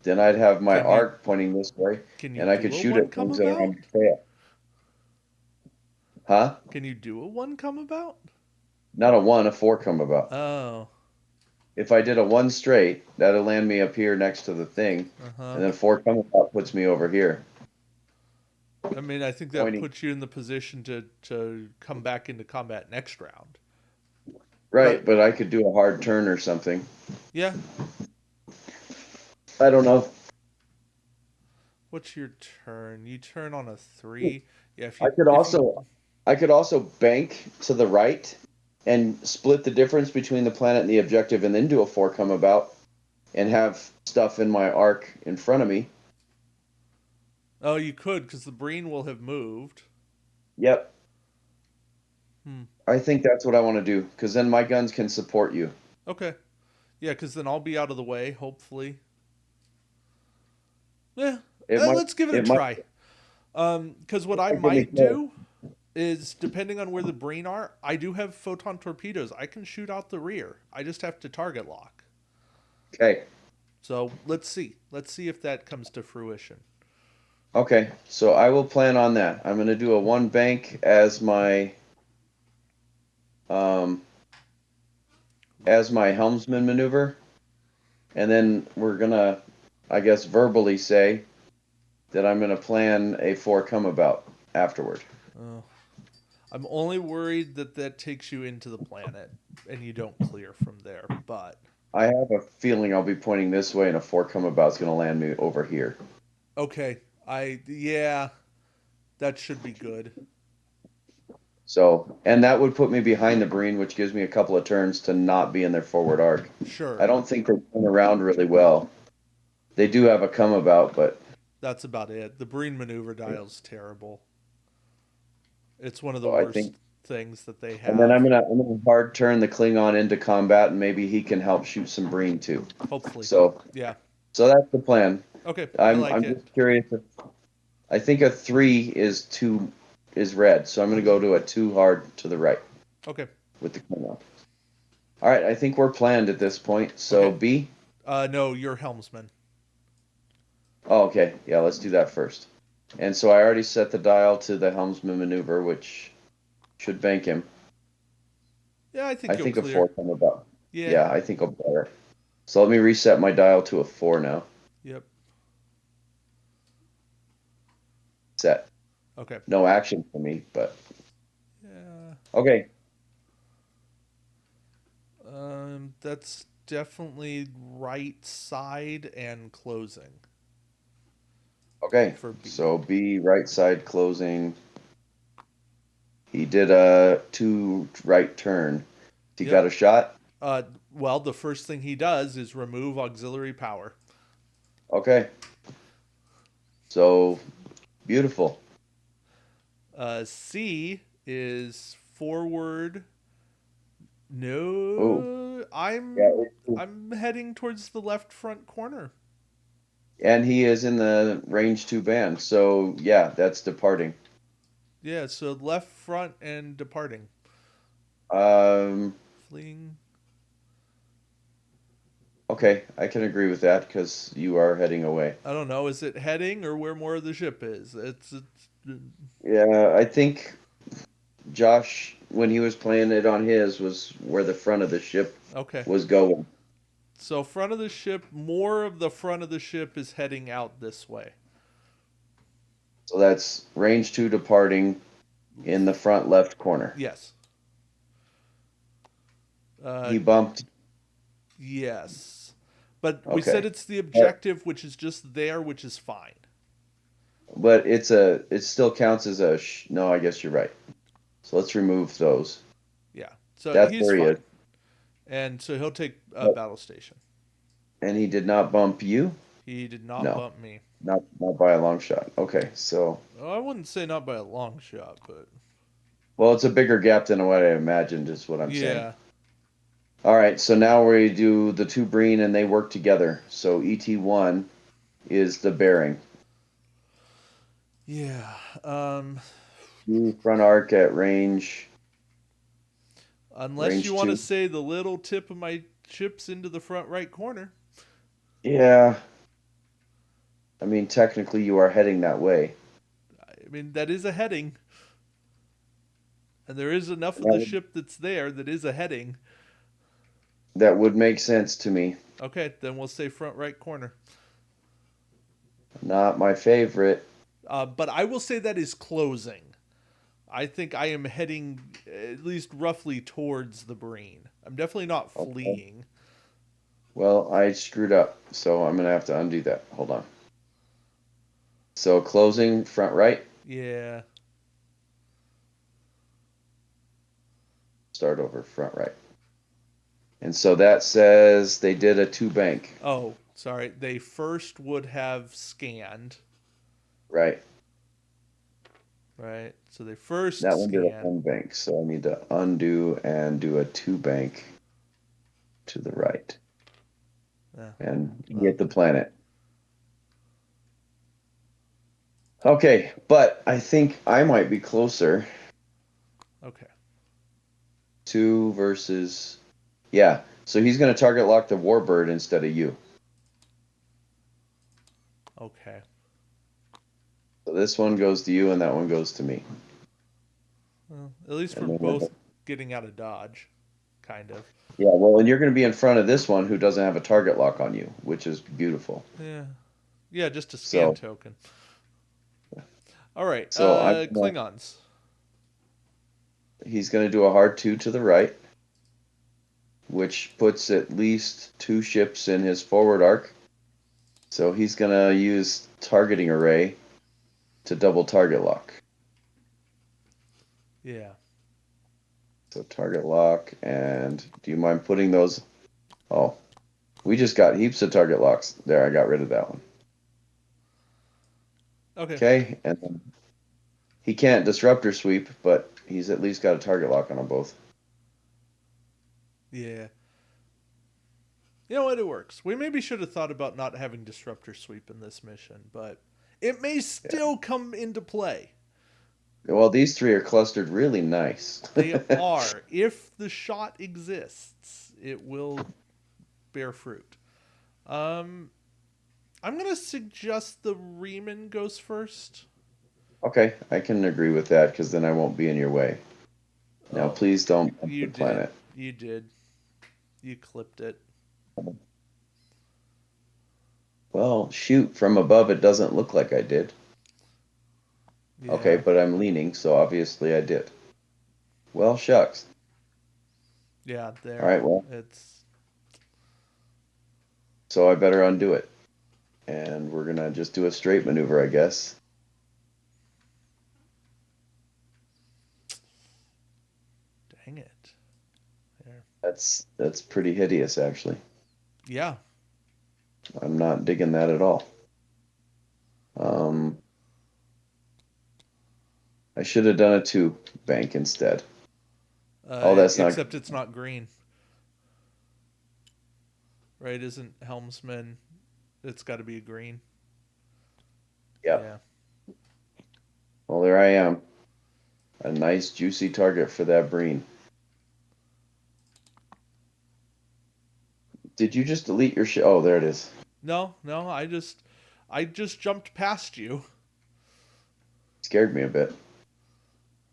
Then I'd have my Can you arc pointing this way, can you and I could do a shoot one at come things that are on about? your tail. Huh? Can you do a one come about? Not a one, a four come about. Oh, If I did a one straight, that'll land me up here next to the thing, uh huh. and then four come about puts me over here, I mean, I think that pointing. puts you in the position to come back into combat next round. Right, But but I could do a hard turn or something. yeah, I don't know. what's your turn? You turn on a 3. Yeah, I could if you also I could also bank to the right and split the difference between the planet and the objective and then do a four come about and have stuff in my arc in front of me. Oh, you could because the Breen will have moved. Yep. Hmm. I think that's what I want to do because then my guns can support you. Okay. Yeah, because then I'll be out of the way, hopefully. Yeah, It might let's give it a it might, try. Because what it I might get me might killed. do is, depending on where the Breen are, I do have photon torpedoes. I can shoot out the rear. I just have to target lock. Okay. So let's see. Let's see if that comes to fruition. Okay. So I will plan on that. I'm going to do a one bank um as my helmsman maneuver, and then we're gonna, I guess, verbally say that I'm gonna plan a four come about afterward. Uh, I'm only worried that that takes you into the planet and you don't clear from there. But I have a feeling I'll be pointing this way, and a four come about is gonna land me over here. okay, yeah, that should be good. So, and that would put me behind the Breen, which gives me a couple of turns to not be in their forward arc. I Sure, don't think they turn around really well. They do have a come about, but That's about it. The Breen maneuver Yeah. dial's terrible. It's one of the So I worst think, things that they and then have. I'm gonna hard turn the Klingon into combat, and maybe he can help shoot some Breen too. Hopefully. So Yeah. so that's the plan. Okay. I I'm like I'm it. just curious if I think a 3 is red, so I'm gonna go to a 2 hard to the right Okay. with the Klingon. All right, I think we're planned at this point. So Okay. B. No, you're helmsman. Oh, okay. Yeah, let's do that first. And so I already set the dial to the helmsman maneuver, which should bank him. Yeah, I I think you'll think a clear. 4 come about. Yeah. Yeah, I think I'll better. So let me reset my dial to a 4 now. Yep. Set. Okay. No action for me, but Yeah. okay. That's definitely right side and closing Okay. for B. So B, right side closing. He did a 2 right turn. He Yep. got a shot. Uh, well, the first thing he does is remove auxiliary power. Okay. So beautiful. C is forward. Oh, No, yeah. I'm heading towards the left front corner. And he is in the range 2 band. So yeah, that's departing. Yeah, so left front and departing. Um, Fleeing. okay, I can agree with that because you are heading away. I don't know. Is it heading or where more of the ship is? Yeah, I think Josh, when he was playing it on his, was where the front of the ship Okay. was going. So front of the ship, more of the front of the ship is heading out this way. So that's range 2 departing in the front left corner. Yes. Uh, He bumped. yes. But we said Okay. it's the But objective, which is just there, which is fine. but it still counts as a no, I guess you're right. So let's remove those. Yeah. So That's he's where he is. fine. And so he'll take a But, battle station. and he did not bump you? He did not No, bump me. not by a long shot. Okay, so Well, I wouldn't say not by a long shot, but well, it's a bigger gap than what I imagined, is what I'm saying. yeah. All right, so now we do the 2 Breen and they work together. So ET1 is the bearing. Yeah. 2 front arc at Unless you range want to 2. say the little tip of my chips into the front right corner. Yeah, I mean technically you are heading that way. I mean, that is a heading. And there is enough of That the would, ship that's there that is a heading. that would make sense to me. Okay, then we'll say front right corner. Not my favorite. But I will say that is closing. I think I am heading at least roughly towards the Breen. I'm definitely not Okay. fleeing. Well, I screwed up, so I'm gonna have to undo that. Hold on. So closing front right, Yeah. start over front right. And so that says they did a 2 bank, Oh, sorry. They first would have scanned, right? right? So they first That one did a scan. 1 bank, so I need to undo and do a 2 bank to the right Yeah. and Well, get the planet. Okay, but I think I might be closer. okay. 2 versus, yeah. So he's going to target lock the Warbird instead of you. Okay. So this one goes to you and that one goes to me. Well, at least we're And then we're both getting out of dodge, kind of. yeah, well, and you're going to be in front of this one who doesn't have a target lock on you, which is beautiful. Yeah. Yeah, just a scan So, token. All right. so I'm gonna, Klingons. he's going to do a hard 2 to the right, which puts at least 2 ships in his forward arc. So he's going to use targeting array to double target lock. Yeah. So target lock, and do you mind putting those? Oh, we just got heaps of target locks. There, I got rid of that one. Okay. Okay, and then he can't disruptor sweep, but he's at least got a target lock on them both. Yeah. You know what? It works. We maybe should have thought about not having disruptor sweep in this mission, but it may Yeah. still come into play. Well, these three are clustered really nice. They are. If the shot exists, it will bear fruit. Um, I'm gonna suggest the Riemann goes first. Okay, I can agree with that because then I won't be in your way. Now, Oh, please don't bump you the did. planet. You did. You clipped it. Well, shoot, from above it doesn't look like I did. Okay, Yeah. but I'm leaning, so obviously I did. Well, shucks. Yeah. All There. right, well, It's. so I better undo it. And we're gonna just do a straight maneuver, I guess. Dang it. There. That's pretty hideous, actually. Yeah. I'm not digging that at all. Um, I should have done a two bank instead. Oh, that's not. Except it's not green, right? Isn't Helmsman? It's got to be a green. Yeah. Yeah. Well, there I am. A nice juicy target for that breen. Did you just delete your shit? Oh, there it is. No, no. I just jumped past you. Scared me a bit.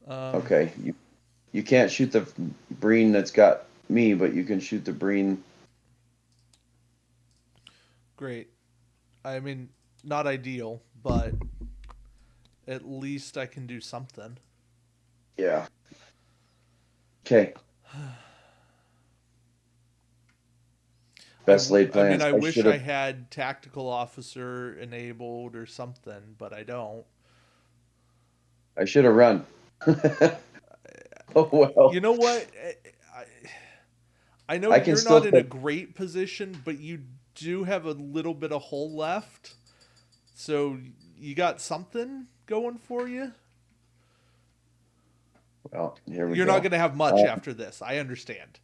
Um, Okay, you can't shoot the breen that's got me, but you can shoot the breen. great. I mean, not ideal, but at least I can do something. Yeah. Okay. Best laid I mean, plans. I I wish should I have. had tactical officer enabled or something, but I don't. I should have run. Oh You well. know what? I know I can you're still not in a take. great position, but you do have a little bit of hole left. So you got something going for you. Well, here we You're not go. going to have much Uh, after this. I understand.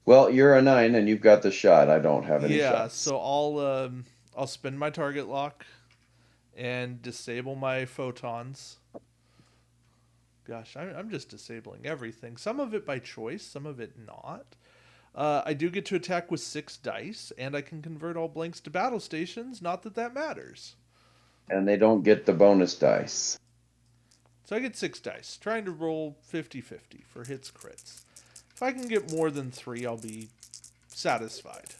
well, you're a nine and you've got the shot. I don't have any Yeah, shots. so I'll spin my target lock and disable my photons. Gosh, I'm just disabling everything. Some of it by choice, some of it not. I do get to attack with 6 dice, and I can convert all blanks to battle stations. Not that that matters. And they don't get the bonus dice. So I get 6 dice, trying to roll 50-50 for hits crits. If I can get more than 3, I'll be satisfied.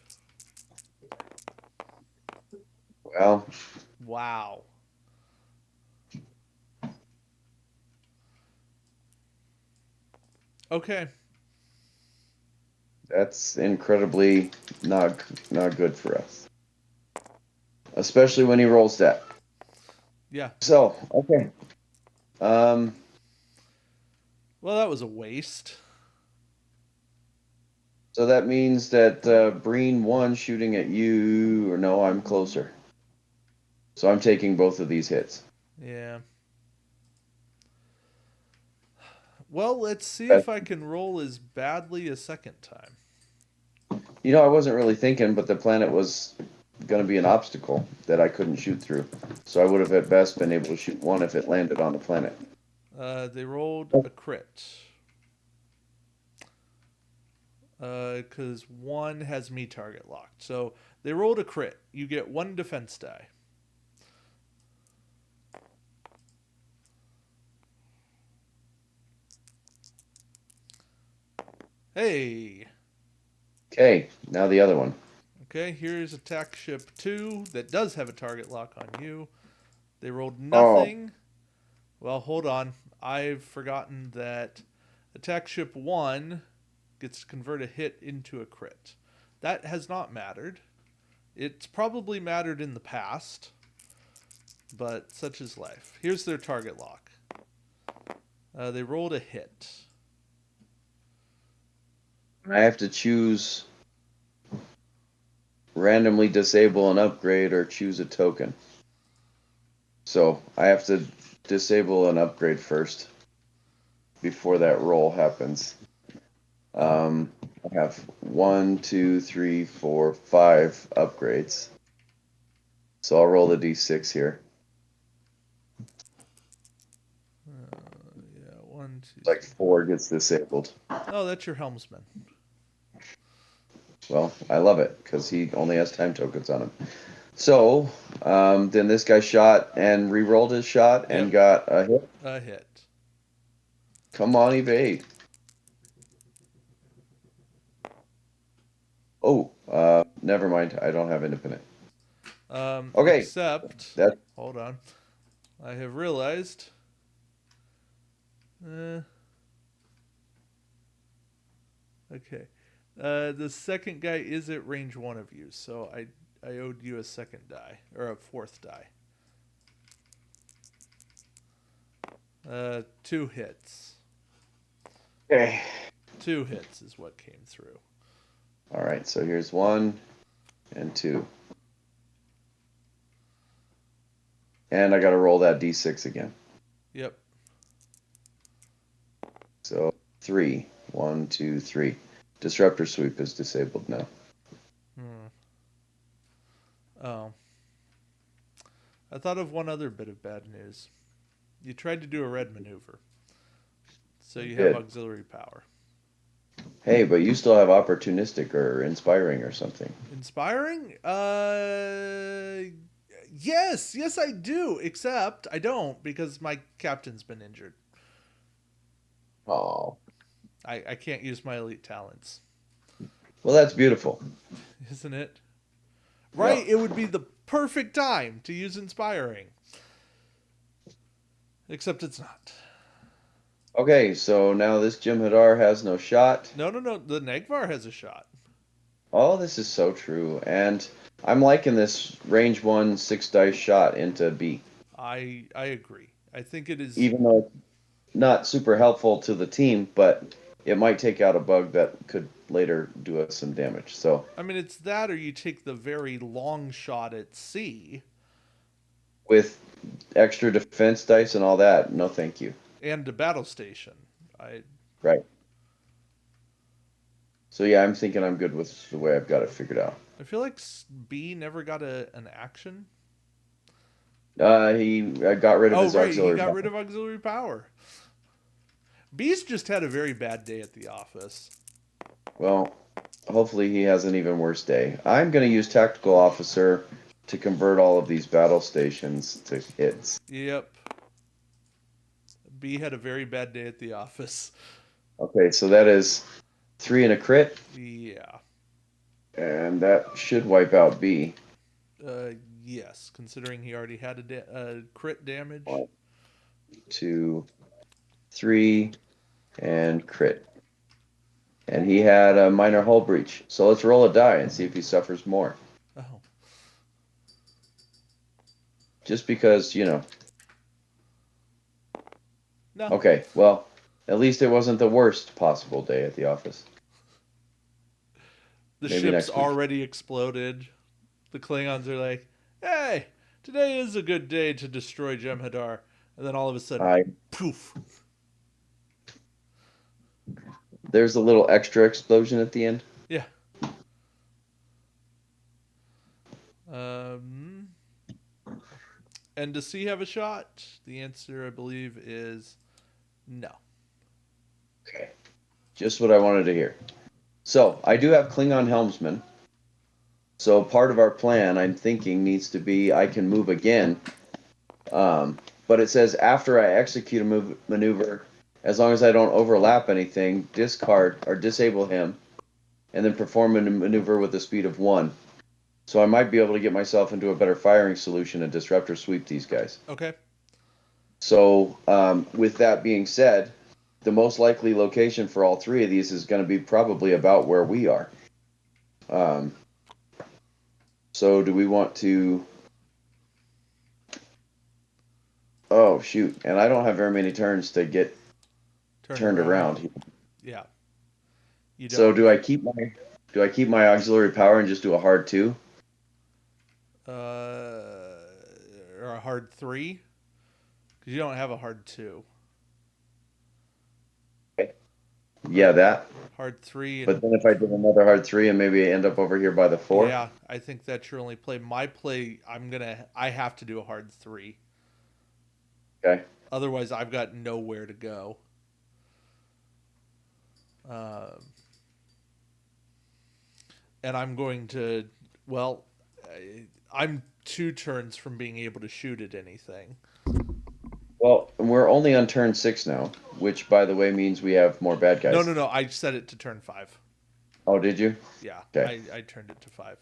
Well, Wow. Okay. that's incredibly not good for us, especially when he rolls that. Yeah. So, okay. Um, Well, that was a waste. so that means that Breen one shooting at you, or no, I'm closer. So I'm taking both of these hits. Yeah. Well, let's see But, if I can roll as badly a second time. I wasn't really thinking, but the planet was going to be an obstacle that I couldn't shoot through. So I would have at best been able to shoot one if it landed on the planet. They rolled a crit. Because one has me target locked. So they rolled a crit. You get 1 defense die. Hey. Okay, now the other one. Okay, here's attack ship 2 that does have a target lock on you. They rolled Oh, nothing. Well, hold on. I've forgotten that attack ship 1 gets to convert a hit into a crit. That has not mattered. It's probably mattered in the past, but such is life. Here's their target lock. They rolled a hit. I have to choose randomly disable an upgrade or choose a token. So I have to disable an upgrade first before that roll happens. I have 1, 2, 3, 4, 5 upgrades. So I'll roll the d6 here. Yeah, one, two, Like three. 4 gets disabled. Oh, that's your helmsman. Well, I love it because he only has time tokens on him. So then this guy shot and re-rolled his shot and Yep, got a hit. a hit. Come on, evade. Oh, never mind. I don't have independent. Okay, Except, that hold on. I have realized. Uh, okay. The second guy is at range one of you, so I owed you a second die or a fourth die. 2 hits. okay. 2 hits is what came through. All right, so here's 1 and 2. And I got to roll that d6 again. Yep. So 3. 1, 2, 3. Disruptor sweep is disabled now. Hmm. Oh. I thought of one other bit of bad news. You tried to do a red maneuver, so I you have did. auxiliary power. Hey, but you still have opportunistic or inspiring or something. Inspiring? Yes, I do. Except I don't because my captain's been injured. Oh, I can't use my elite talents, well, that's beautiful. isn't it? Right? Yep. It would be the perfect time to use inspiring. Except it's not. Okay, so now this Jim Hadar has no shot. No. The Negvar has a shot. Oh, this is so true. And I'm liking this range 1 6 dice shot into B. I agree. I think it is. Even though it's not super helpful to the team, but it might take out a bug that could later do us some damage. So I mean, it's that, or you take the very long shot at C with extra defense dice and all that, no thank you. and the battle station. I Right. So yeah, I'm thinking I'm good with the way I've got it figured out. I feel like B never got an action. He got rid of Oh, his right, he auxiliary got rid power. of auxiliary power. B's just had a very bad day at the office. Well, hopefully he has an even worse day. I'm going to use tactical officer to convert all of these battle stations to hits. Yep. B had a very bad day at the office. Okay, so that is 3 and a crit, Yeah. and that should wipe out B. Uh, yes, considering he already had crit damage. 1, 2, 3, and crit. And he had a minor hull breach. So let's roll a die and see if he suffers more. Oh. Just because, you know. No. Okay, well, at least it wasn't the worst possible day at the office. The Maybe ship's next week. already exploded. The Klingons are like, hey, today is a good day to destroy Jem'Hadar. And then all of a sudden, I poof. There's a little extra explosion at the end. Yeah. Um, and does C have a shot? The answer, I believe, is no. Okay. Just what I wanted to hear. So, I do have Klingon helmsman. So, part of our plan, I'm thinking, needs to be I can move again. But it says after I execute a maneuver, as long as I don't overlap anything, discard or disable him, and then perform a maneuver with a speed of 1. So, I might be able to get myself into a better firing solution and disruptor sweep these guys. Okay. So, with that being said, the most likely location for all 3 of these is going to be probably about where we are. So, do we want to? Oh shoot! And I don't have very many turns to get Turned turned around. around. Yeah. You So, don't. do I keep my auxiliary power and just do a hard 2? Uh, or hard 3? Because you don't have a hard 2. Yeah, that. Hard 3 But and then if I did another hard 3 and maybe I end up over here by the 4. yeah, I think that's your only play. My play, I have to do a hard 3. Okay. Otherwise, I've got nowhere to go. Um, and I'm going to, well, I'm 2 turns from being able to shoot at anything. Well, we're only on turn 6 now, which by the way means we have more bad No, guys. no, no. I set it to turn 5. Oh, did you? Yeah, Okay. I turned it to 5,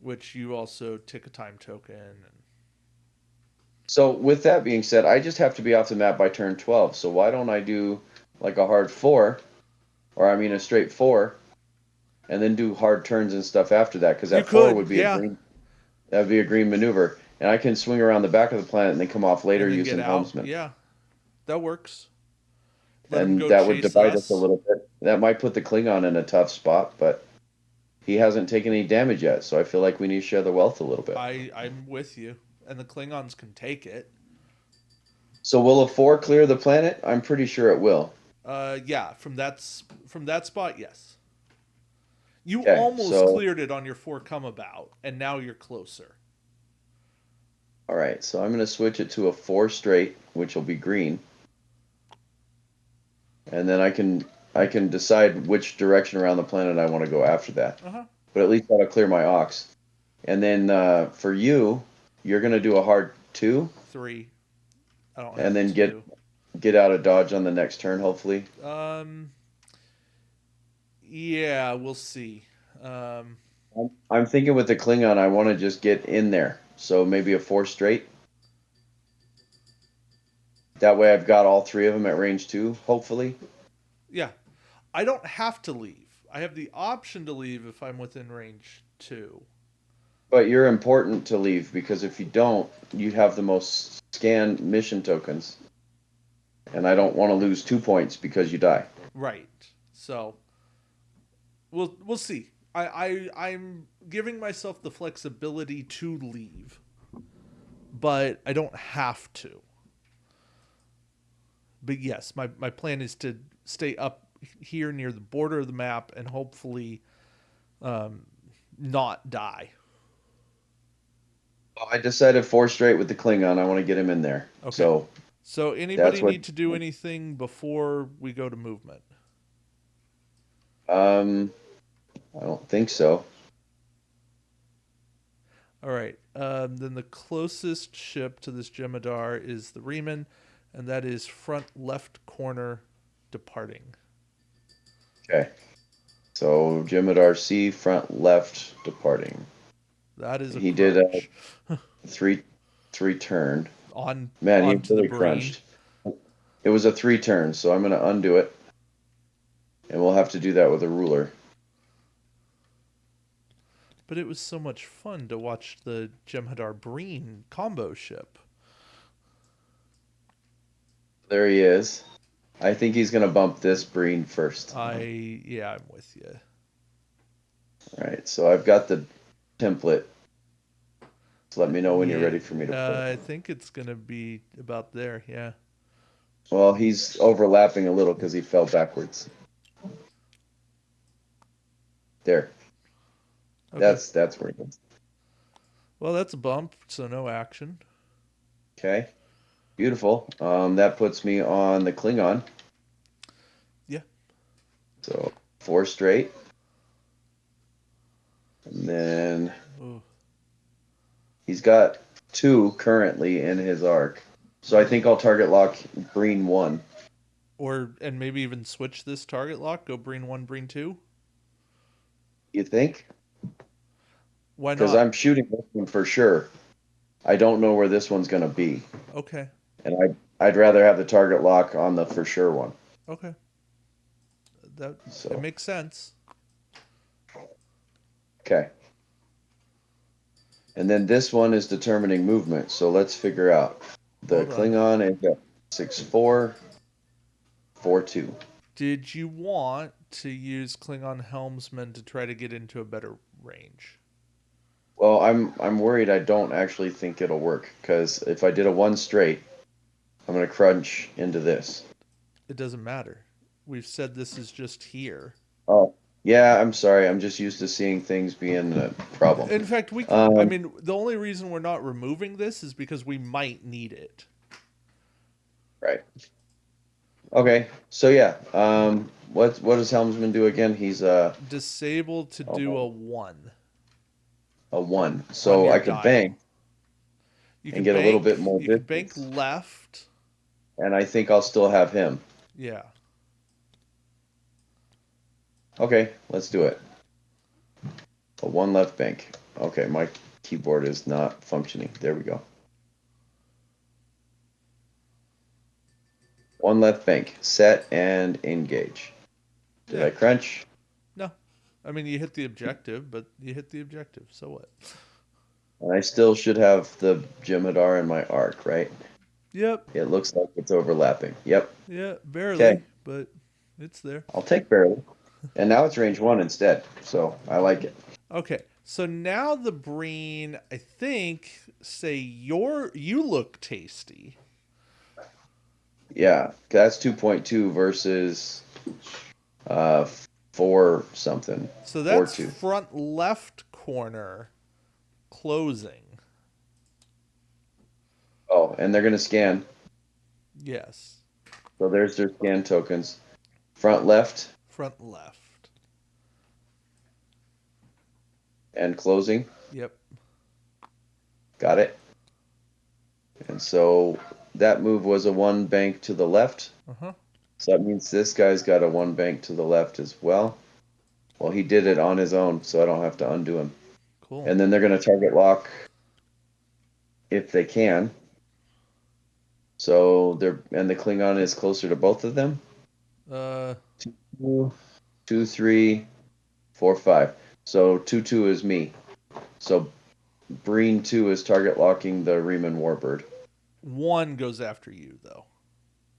which you also tick a time token. And So with that being said, I just have to be off the map by turn 12. So why don't I do like a hard 4, or I mean a straight 4, and then do hard turns and stuff after that? Because you that 4 could, would be a yeah, green. That would be a green maneuver, and I can swing around the back of the planet and then come off later and then get using out. helmsman, Yeah, that works. Let him and go that would chase divide us a us. little bit. That might put the Klingon in a tough spot, but he hasn't taken any damage yet, so I feel like we need to share the wealth a little bit. I'm with you, and the Klingons can take it. So will a 4 clear the planet? I'm pretty sure it will. Yeah, from that spot, yes. You Okay, almost so cleared it on your 4 come about, and now you're closer. all right, so I'm going to switch it to a 4 straight, which will be green, and then I can decide which direction around the planet I want to go after that. Uh huh. But at least that'll clear my ox. And then for you, you're going to do a hard 2, 3. I don't and have then get 2. get out of dodge on the next turn, hopefully. Um. Yeah, we'll see. Um. I'm thinking with the Klingon, I want to just get in there. So maybe a 4 straight. That way I've got all 3 of them at range 2, hopefully. Yeah, I don't have to leave. I have the option to leave if I'm within range 2. But you're important to leave because if you don't, you have the most scanned mission tokens. And I don't want to lose 2 points because you die. Right. So we'll see. I'm giving myself the flexibility to leave, but I don't have to. But yes, my plan is to stay up here near the border of the map and hopefully um, not die. I decided 4 straight with the Klingon. I want to get him in there. Okay. So So that's anybody what. need to do anything before we go to movement? Um, I don't think so. All right. Then the closest ship to this Jemadar is the Riemann, and that is front left corner departing. Okay. So Jemadar C, front left, departing. That is a He did a crunch. 3 turn. on Man, he onto the really Breen. crunched. It was a 3 turn, so I'm going to undo it. And we'll have to do that with a ruler. But it was so much fun to watch the Jem'Hadar Breen combo ship. There he is. I think he's going to bump this Breen first. Yeah, I'm with you. All right, so I've got the template. So let me know when you're Yeah, ready for me to play. I think it's gonna be about there. Yeah. Well, he's overlapping a little because he fell backwards. There. Okay. That's where he is. Well, that's a bump, so no action. Okay. Beautiful. That puts me on the Klingon. Yeah. So 4 straight. And then Ooh. he's got 2 currently in his arc. So I think I'll target lock Breen 1. And maybe even switch this target lock. Go Breen 1, Breen 2. You think? Why Because not? I'm shooting this one for sure. I don't know where this one's going to be. Okay. And I'd rather have the target lock on the for sure one. Okay. That it So, makes sense. okay. And then this one is determining movement. So let's figure out. The Hold on. Klingon is at 6'4", 4'2". Did you want to use Klingon helmsman to try to get into a better range? Well, I'm worried I don't actually think it'll work because if I did a one straight, I'm gonna crunch into this. It doesn't matter. We've said this is just here. Oh, yeah, I'm sorry. I'm just used to seeing things being a problem. In fact, I Um, mean, the only reason we're not removing this is because we might need it. right. Okay. So yeah. What does Helmsman do again? He's Disabled to do a 1 a one. on So your I could bank dial. You and could get a little bank. bit more You could bank distance, left. and I think I'll still have him. Yeah. Okay, let's do it. A one left bank. Okay, my keyboard is not functioning. There we go. One left bank. Set and engage. Did Yeah. I crunch? No. I mean, you hit the objective, but you hit the objective. So what? And I still should have the Jem'Hadar in my arc, right? Yep. It looks like it's overlapping. Yep. Yeah. Okay, Barely, but it's there. I'll take barely. And now it's range one instead, so I like it. Okay. So now the Breen, I think, say you look tasty. Yeah, that's 2.2 versus uh four something. So Four that's two. front left corner closing. Oh, and they're gonna scan. Yes. So there's their scan tokens. Front left Front left. and closing. Yep. Got it. And so that move was a one bank to the left. Uh huh. So that means this guy's got a one bank to the left as well. Well, he did it on his own, so I don't have to undo him. Cool. And then they're going to target lock if they can. So they're and the Klingon is closer to both of them. Uh, Two, two, three, four, five. So 2-2 is me. So Breen 2 is target locking the Riemann Warbird. 1 goes after you though.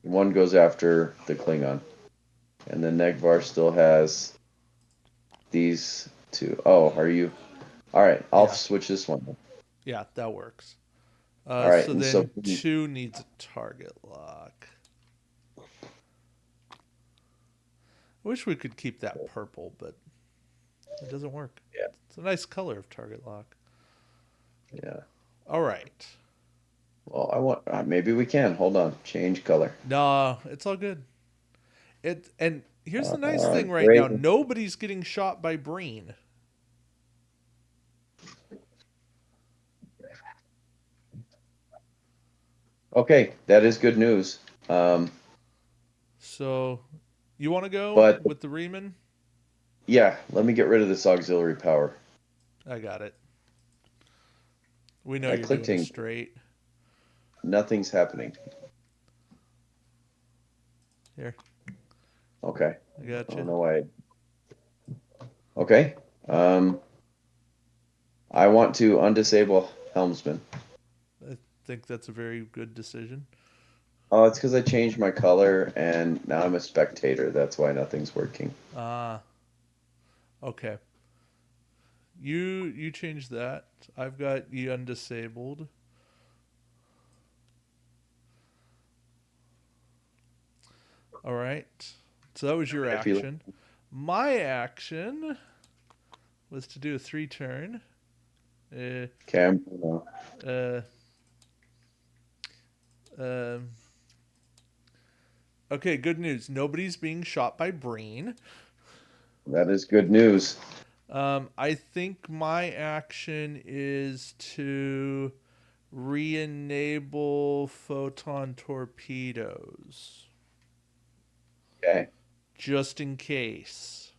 One goes after the Klingon. And then Negvar still has these two. Oh, are you? All right, I'll Yeah. switch this one. Yeah, that works. All right, So and so then 2 needs a target lock. I wish we could keep that purple, but it doesn't work. yeah, It's a nice color of target lock. yeah. All right. Well, I want maybe we can. Hold on, change color. No, it's all good. And here's the nice thing right Gray. now. Nobody's getting shot by Breen. Okay, that is good news. So, you want to go But with the Riemann? yeah, let me get rid of this auxiliary power. I got it. We know I you're clicked doing a in. straight. Nothing's happening. Here, Okay. I got I you. don't know why. Okay. I want to undisable Helmsman. I think that's a very good decision. Oh, it's because I changed my color and now I'm a spectator. That's why nothing's working. Ah, okay. You change that. I've got you undisabled. All right. So that was your I feel action. My action was to do a 3-turn. Uh, okay. uh, um, okay, good news. Nobody's being shot by Breen. That is good news. I think my action is to re-enable photon torpedoes Okay. just in case.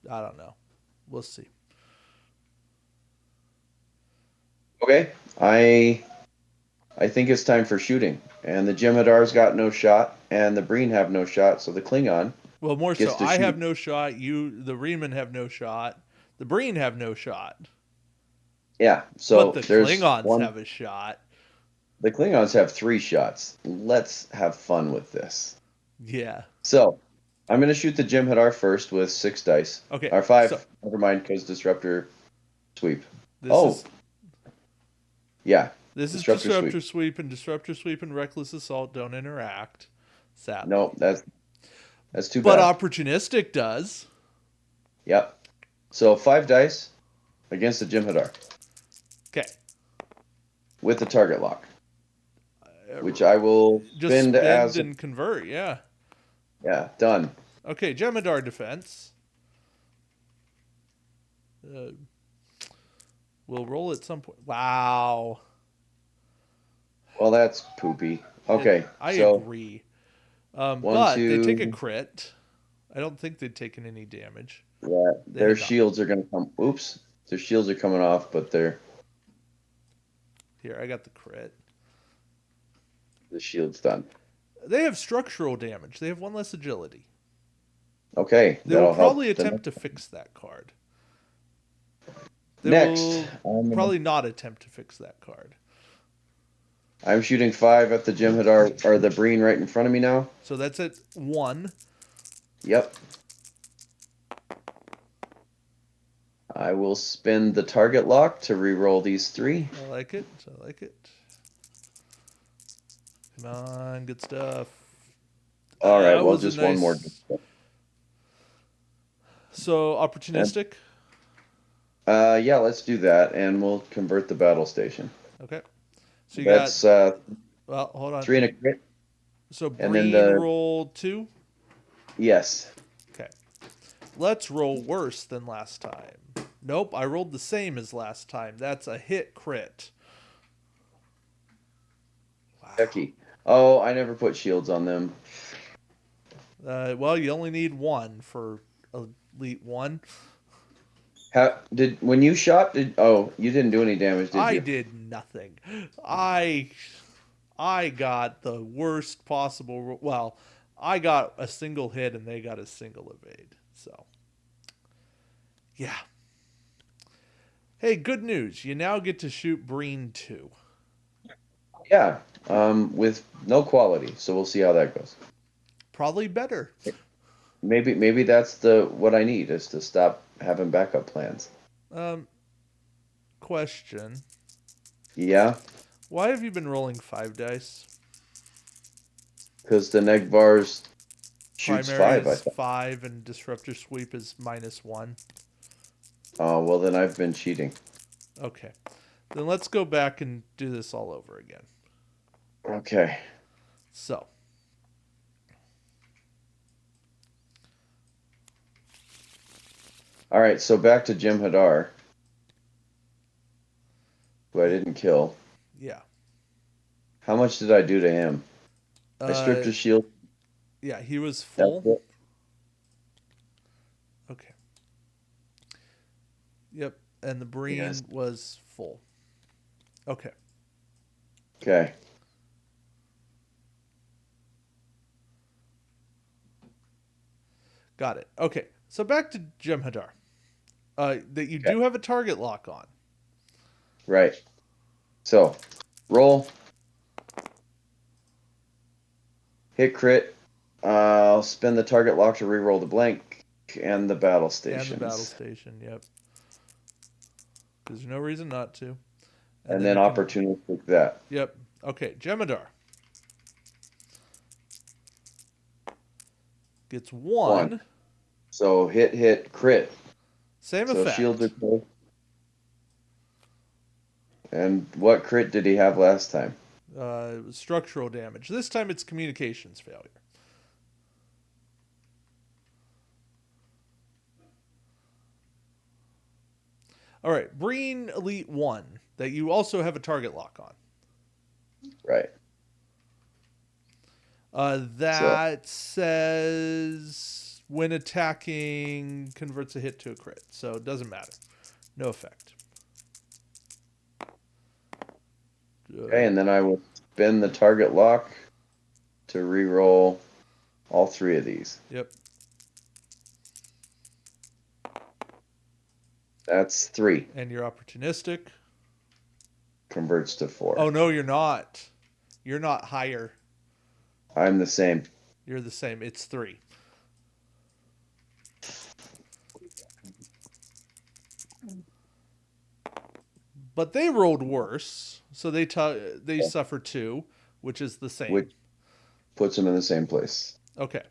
I don't know. We'll see. Okay. I think it's time for shooting. And the Jem'Hadar's got no shot, and the Breen have no shot, so the Klingon Well, more gets so, to I shoot. have no shot. The Riemann have no shot. The Breen have no shot. Yeah. But So the there's Klingons one. have a shot. The Klingons have three shots. Let's have fun with this. Yeah. So I'm gonna shoot the Jim Hadar first with 6 dice. Okay, Or so 5. Never mind, because disruptor sweep. this Oh, is yeah. this is Disruptor sweep. disruptor sweep and reckless assault don't interact, No, sadly. that's too But bad. opportunistic does. Yep. So 5 dice against the Jim Hadar Okay. with the target lock, which I will Just spend spend as and convert, yeah. done. Okay, Jemadar defense. Uh, we'll roll at some point. Wow. Well, that's poopy. Okay, I so agree. one, But they take a two. crit. I don't think they'd taken any damage. Yeah, They their had not. shields are gonna come. Oops, their shields are coming off, but Here, I got the crit. the shield's done. They have structural damage. They have one less agility. Okay, They will that'll help. probably attempt to fix that card. They Next, will probably not attempt to fix that card. I'm shooting 5 at the Jim Hadar or the Breen right in front of me now. So that's at 1. Yep. I will spend the target lock to re-roll these 3. I like it. I like it. Come on, good stuff. All right, That well, was a just one more. nice. So And, opportunistic. yeah, let's do that, and we'll convert the battle station. Okay. So you got. That's Well, hold on. 3 and a crit, So and then Breen the rolled 2. yes. Okay. Let's roll worse than last time. Nope, I rolled the same as last time. That's a hit crit. Wow. Becky. Oh, I never put shields on them. Well, you only need 1 for Elite 1. How did when you shot? Oh, you didn't do any damage, did I you? did nothing. I I got the worst possible. Well, I got a single hit and they got a single evade. So, yeah. Hey, good news. You now get to shoot Breen 2. Yeah, with no quality. So we'll see how that goes. Probably better. Maybe that's the what I need is to stop having backup plans. Um, question. Yeah, Why have you been rolling 5 dice? because the Negvars shoots Primary 5. I is thought. 5 and Disruptor Sweep is -1. Oh well, then I've been cheating. Okay. Then let's go back and do this all over again. Okay. So, All right. So back to Jim Hadar, who I didn't kill. yeah. How much did I do to him? I stripped Uh, his shield. yeah, he was That's full. it. Okay. Yep. And the Yes. Breen was full. Okay. Okay. Got it. Okay. So back to Jem'Hadar. That you Okay. do have a target lock on. Right. So roll. Hit crit. I'll spend the target lock to reroll the blank and the battle And the battle stations. station, yep. There's no reason not to. And And then then you can. opportunistic that. Yep. Okay. Jem'Hadar gets 1. 1. So hit, crit. Same So shields are effect. close. And what crit did he have last time? It was structural damage. This time it's communications failure. All right. Breen Elite 1 that you also have a target lock on. Right. So That says when attacking converts a hit to a crit. So it doesn't matter. No effect. okay, and then I will spend the target lock to reroll all 3 of these. Yep. That's 3. And you're opportunistic. Converts to 4. Oh, no, you're not. You're not higher. I'm the same. You're the same. It's 3. but they rolled worse, so they suffer 2, which is the same. which puts them in the same place. Okay.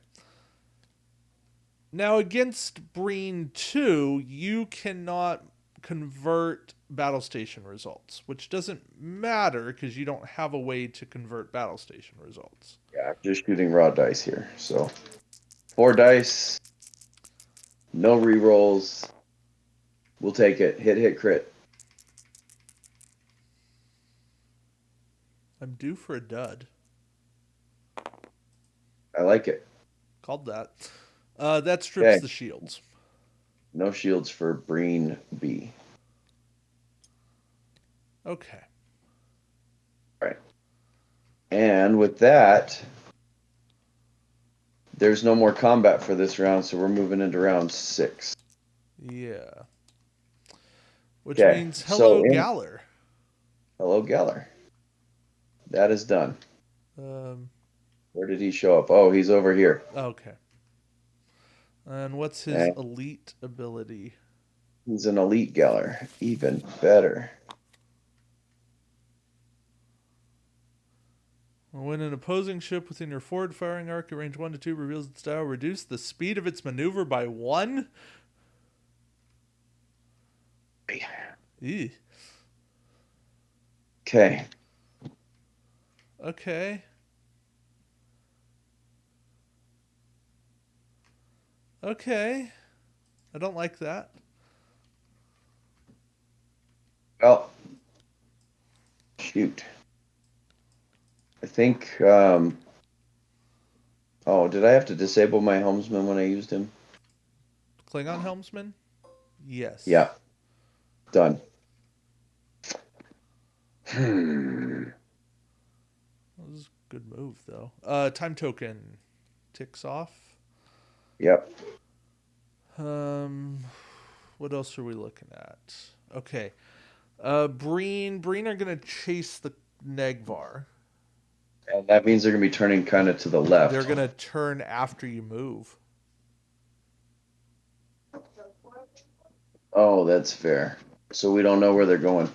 Now against Breen 2, you cannot convert battle station results, which doesn't matter because you don't have a way to convert battle station results. Yeah, I'm just shooting raw dice here. So 4 dice, no re-rolls. We'll take it. Hit, hit, crit. I'm due for a dud. I like it. Called that. That strips Okay. the shields. No shields for Breen B. Okay. All right. And with that, there's no more combat for this round, so we're moving into round 6. Yeah. Which Okay. means So hello, in Galler. hello, Geller. That is done. Um, Where did he show up? Oh, he's over here. okay. And what's his And elite ability? he's an elite Geller. Even better. When an opposing ship within your forward firing arc at range 1 to 2 reveals its style, reduce the speed of its maneuver by 1? Ew. Okay. Okay. Okay. I don't like that. Well, shoot. I think. Oh, did I have to disable my helmsman when I used him? Klingon helmsman? Yes. Yeah, done. Hmm. That was a good move, though. Time token ticks off. Yep. Um, what else are we looking at? Okay. Breen are gonna chase the Negvar. And that means they're going to be turning kind of to the They're left. gonna turn after you move. Oh, that's fair. So we don't know where they're going.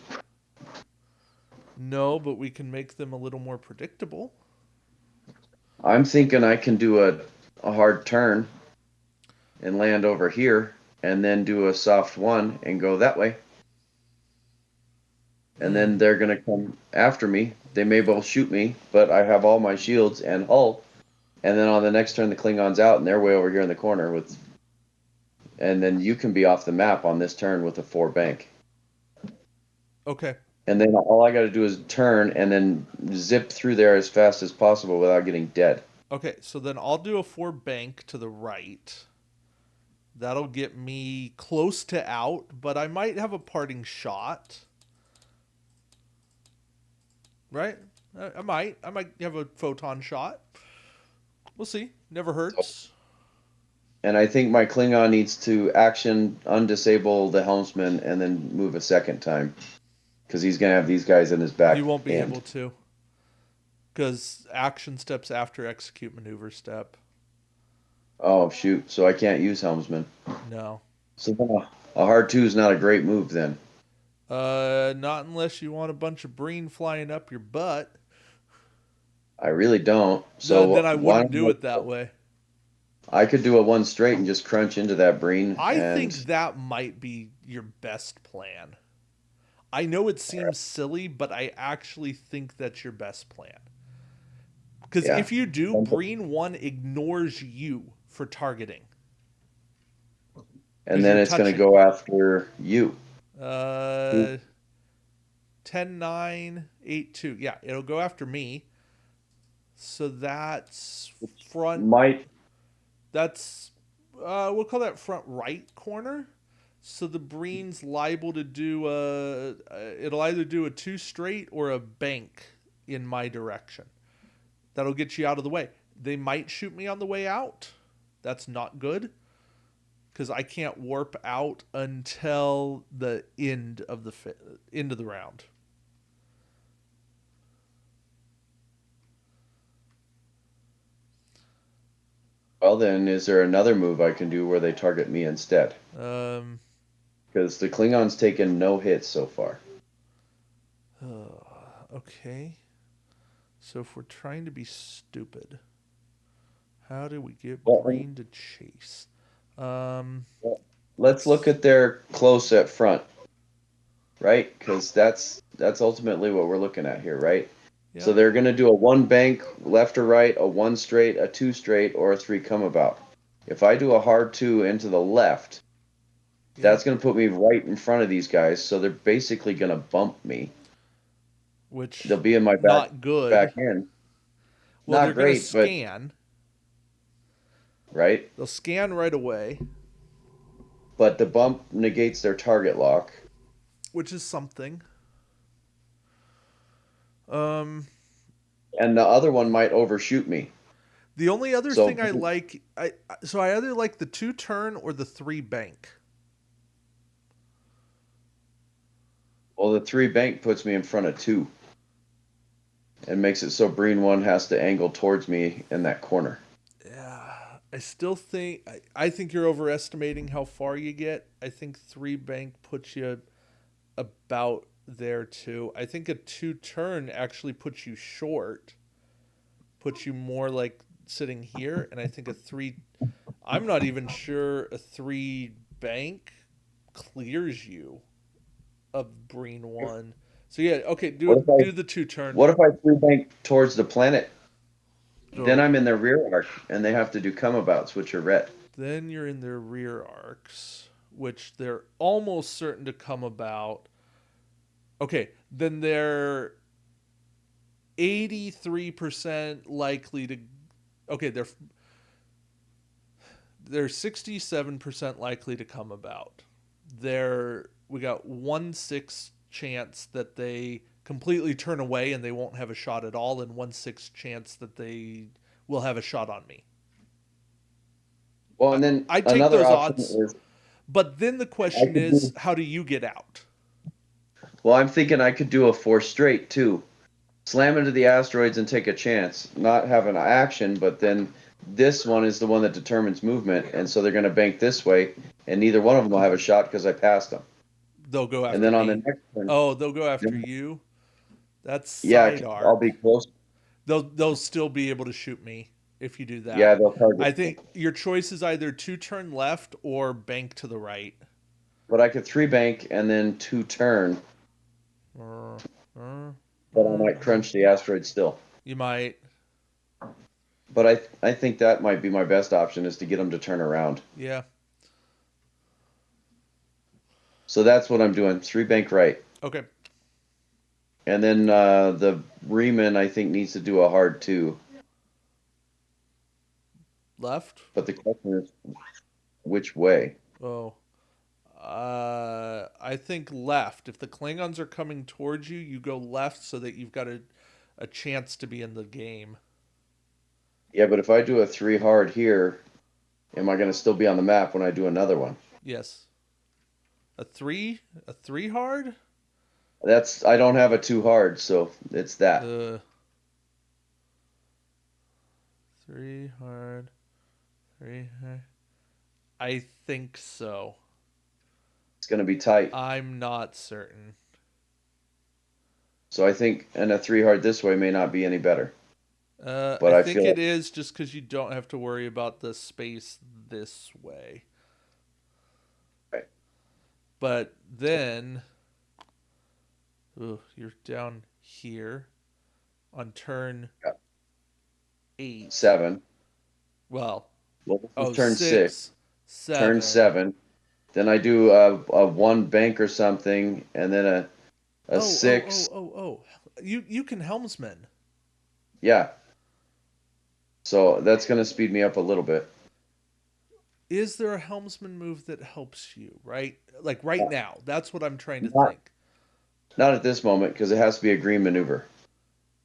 No, but we can make them a little more predictable. I'm thinking I can do a hard turn and land over here and then do a soft one and go that way. And then Mm. they're going to come after me. They may both shoot me, but I have all my shields and hull. And then on the next turn, the Klingons out and they're way over here in the corner with. And then you can be off the map on this turn with a 4 bank. Okay. And then all I got to do is turn and then zip through there as fast as possible without getting dead. Okay, so then I'll do a 4 bank to the right. That'll get me close to out, but I might have a parting shot. Right? I might. I might have a photon shot. We'll see. Never hurts. And I think my Klingon needs to action undisable the helmsman and then move a second time because he's gonna have these guys in his He back won't be end. able to. Because action steps after execute maneuver step. Oh shoot! So I can't use helmsman. No. So then a hard 2 is not a great move then. Not unless you want a bunch of Breen flying up your butt. I really don't. Then So I why wouldn't don't do it that way. I could do a 1 straight and just crunch into that Breen I think and that might be your best plan. I know it seems silly, but I actually think that's your best plan. Because yeah. if you do, Breen 1 ignores you for targeting. And Because then you're it's gonna touching. go after you. Uh, 10, 9, 8, 2. Yeah, it'll go after me. So that's front. Might That's, we'll call that front right corner. So the Breen's liable to do it'll either do a 2 straight or a bank in my direction. That'll get you out of the way. They might shoot me on the way out. That's not good because I can't warp out until the end of the round. well then is there another move I can do where they target me instead? Um, Because the Klingons taken no hits so far. Okay. So if we're trying to be stupid, how do we get Well, green to chase? Um, let's look let's. at their close at front, right? Because that's ultimately what we're looking at here, right? So Yep. they're going to do a one bank left or right, a one straight, a two straight, or a three come about. If I do a hard two into the left, that's Yep. going to put me right in front of these guys. So they're basically going to bump me. They'll Which be in my not good. back end. Well, they're Not gonna great, but scan. right. They'll scan right away, But the bump negates their target lock. which is something. Um, And the other one might overshoot me. the only other So, thing I like, I either like the 2 turn or the 3 bank. well, the three bank puts me in front of two and makes it so Breen one has to angle towards me in that corner. Yeah, I still think I think you're overestimating how far you get. I think 3 bank puts you about there too. I think a 2 turn actually puts you short, puts you more like sitting here, and I think a three. I'm not even sure a 3 bank clears you of Breen one. So yeah, okay, What if I do the 2 turn. what if I three bank towards the planet? Then So I'm in their rear arc and they have to do come abouts, which are red. then you're in their rear arcs, which they're almost certain to come about. Okay, then they're 83% likely to. Okay, they're 67% likely to come about. We got 1/6 chance that they completely turn away and they won't have a shot at all, and 1/6 chance that they will have a shot on me. Well, and then I'd take another those option odds, is but then the I question could is, do. how do you get out? Well, I'm thinking I could do a four straight too. Slam into the asteroids and take a chance, not have an action, but then this one is the one that determines movement, and so they're going to bank this way, and neither one of them will have a shot because I passed them. They'll go And after then on the me. next turn, Oh, they'll go after you. That's yeah, side 'cause I'll arc. be close. They'll still be able to shoot me if you do Yeah, that. they'll target I me. think your choice is either 2 turn left or bank to the right. But I could three bank and then two turn, Uh, uh, but I might crunch the asteroid still. you might, But I think that might be my best option is to get them to turn around. yeah. So that's what I'm doing. Three bank right. Okay, And then the Riemann, I think, needs to do a hard two. left. But the question is, which way? Oh, I think left. If the Klingons are coming towards you, you go left so that you've got a chance to be in the game. Yeah, but if I do a three hard here, am I going to still be on the map when I do another one? Yes, a three hard. I don't have a two hard, so it's that. Uh, three hard, three hard. I think so. It's going to be tight. I'm not certain. So I think, and a three hard this way may not be any better. But I I think feel it is just because you don't have to worry about the space this way. like But then, ooh, you're down here on turn yeah, 8. seven. Well, Well, this is oh, turn six. six, Turn 7. seven. Then I do a one bank or something, and then a Oh, oh, six. oh, oh, oh. You can helmsman. Yeah. So that's going to speed me up a little bit. Is there a helmsman move that helps you, right? Like right now. That's what I'm trying to Not think. not at this moment because it has to be a green maneuver.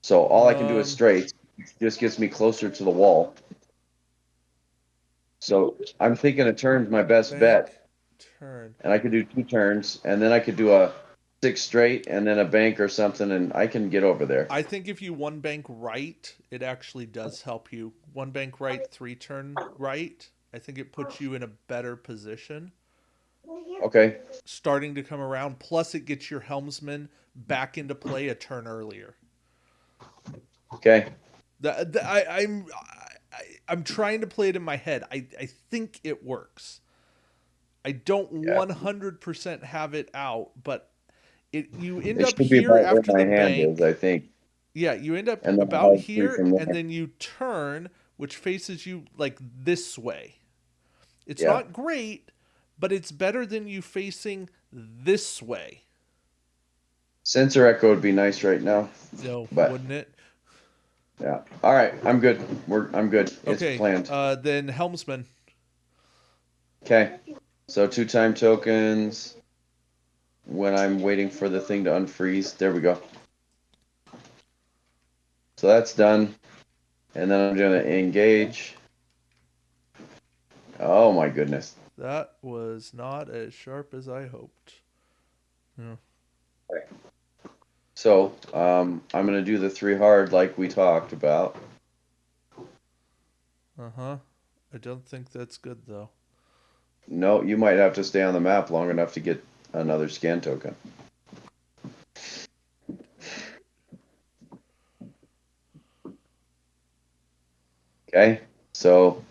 So all I can do is Um, straight. Just gets me closer to the wall. So I'm thinking a turn's my best bank, bet, turn. and I could do two turns, and then I could do a six straight, and then a bank or something, and I can get over there. I think if you 1 bank right, it actually does help you. 1 bank right, 3 turn right. I think it puts you in a better position. Okay. starting to come around. Plus, it gets your helmsman back into play a turn earlier. Okay. I'm trying to play it in my head. I think it works. I don't Yeah. 100% have it out, but you end It up should be here about where after my the hand is, I bank. think. Yeah, you end up And then about I'll have three here, from and there. then you turn, which faces you like this way. It's Yeah. not great, but it's better than you facing this way. Sensor echo would be nice right now. No, But wouldn't it? yeah. All right. I'm good. I'm good. It's Okay, planned. then helmsman. Okay. So 2 time tokens when I'm waiting for the thing to unfreeze. There we go. So that's done. And then I'm going to engage. Oh my goodness. That was not as sharp as I hoped. Yeah. So I'm going to do the 3 hard like we talked about. Uh huh. I don't think that's good though. No, you might have to stay on the map long enough to get another scan token. Okay. So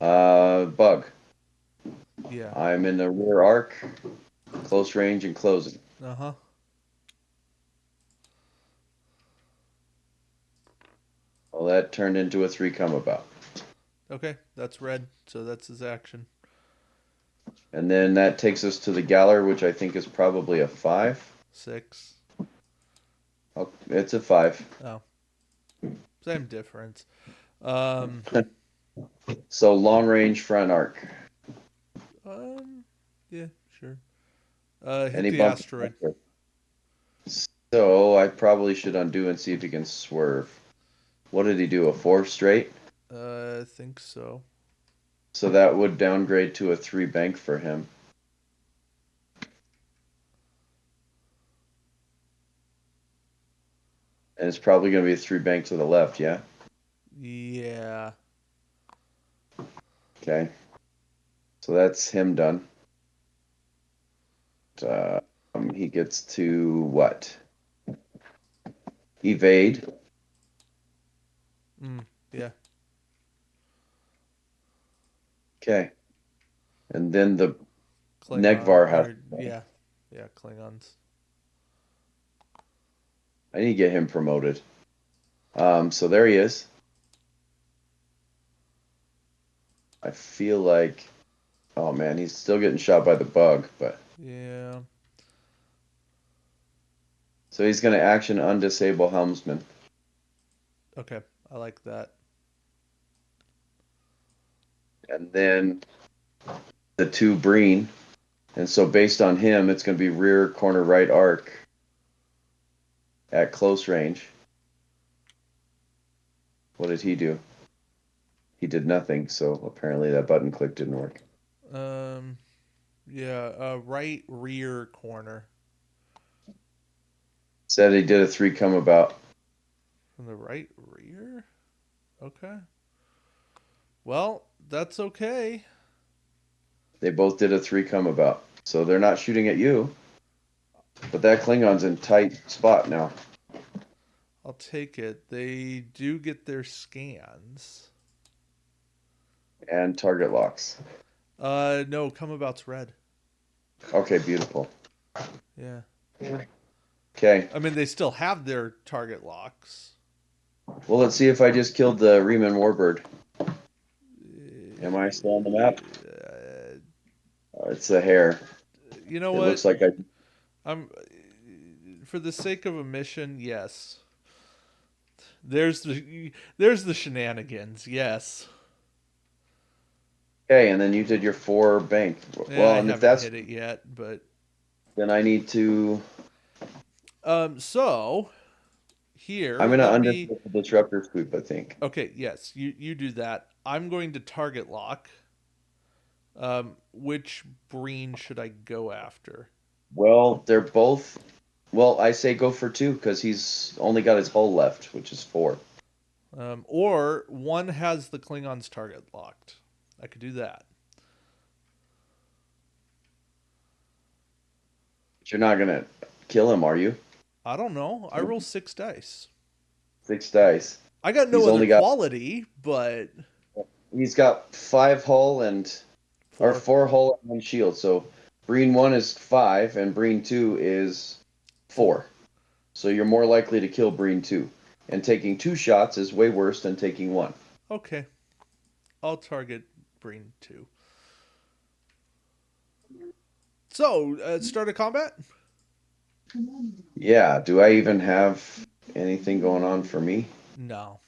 bug. Yeah. I'm in the rear arc, close range and closing. Uh huh. Well, that turned into a 3 come about. Okay, that's red, so that's his action. And then that takes us to the Galler, which I think is probably a 5. 6. Oh, it's a 5. Oh, same difference. Um, So long range front arc. um, yeah, sure. Hit Any the bump? asteroid. So I probably should undo and see if he can swerve. What did he do? A 4 straight? I think so. So that would downgrade to a 3 bank for him. And it's probably going to be a 3 bank to the left, yeah? Yeah. Okay. So that's him done. He gets to what? Evade. Yeah. Okay. And then the Klingon. Negvar has. Or yeah, yeah. Klingons. I need to get him promoted. So there he is. I feel like, oh man, he's still getting shot by the bug, but Yeah. so he's going to action undisable helmsman, Okay, I like that. and then the 2 Breen, and so based on him, it's going to be rear corner right arc at close range. What did he do? He did nothing, so apparently that button click didn't work. Um, yeah. Right rear corner Said he did a 3 come about. from the right rear. Okay. Well, that's okay. They both did a 3 come about. So they're not shooting at you, but that Klingon's in tight spot now. I'll take it. They do get their scans. And target locks. No, come about's red. Okay, beautiful. Yeah. Okay. I mean, they still have their target locks. Well, let's see if I just killed the Riemann Warbird. Am I still on the map? It's a hair. You know It what? looks like I. I'm for the sake of a mission, yes. There's the shenanigans. Yes. Okay, and then you did your 4 bank. Yeah, Well, I and if haven't that's, hit it yet, but then I need to. so I'm here, gonna let under me. the disruptor sweep, I think. Okay, yes, you do that. I'm going to target lock. Which Breen should I go after? Well, they're both. Well, I say go for 2 because he's only got his hull left, which is 4. Or one has the Klingon's target locked. I could do that. But you're not gonna kill him, are you? I don't know. I roll 6 dice. 6 dice. I got no He's other only got quality, but he's got 5 hull and or four. 4 hull and 1 shield. So Breen 1 is 5 and Breen 2 is 4. Four. So you're more likely to kill Breen 2. And taking 2 shots is way worse than taking one. Okay. I'll target Breen 2. So, start a combat? Yeah, do I even have anything going on for me? No.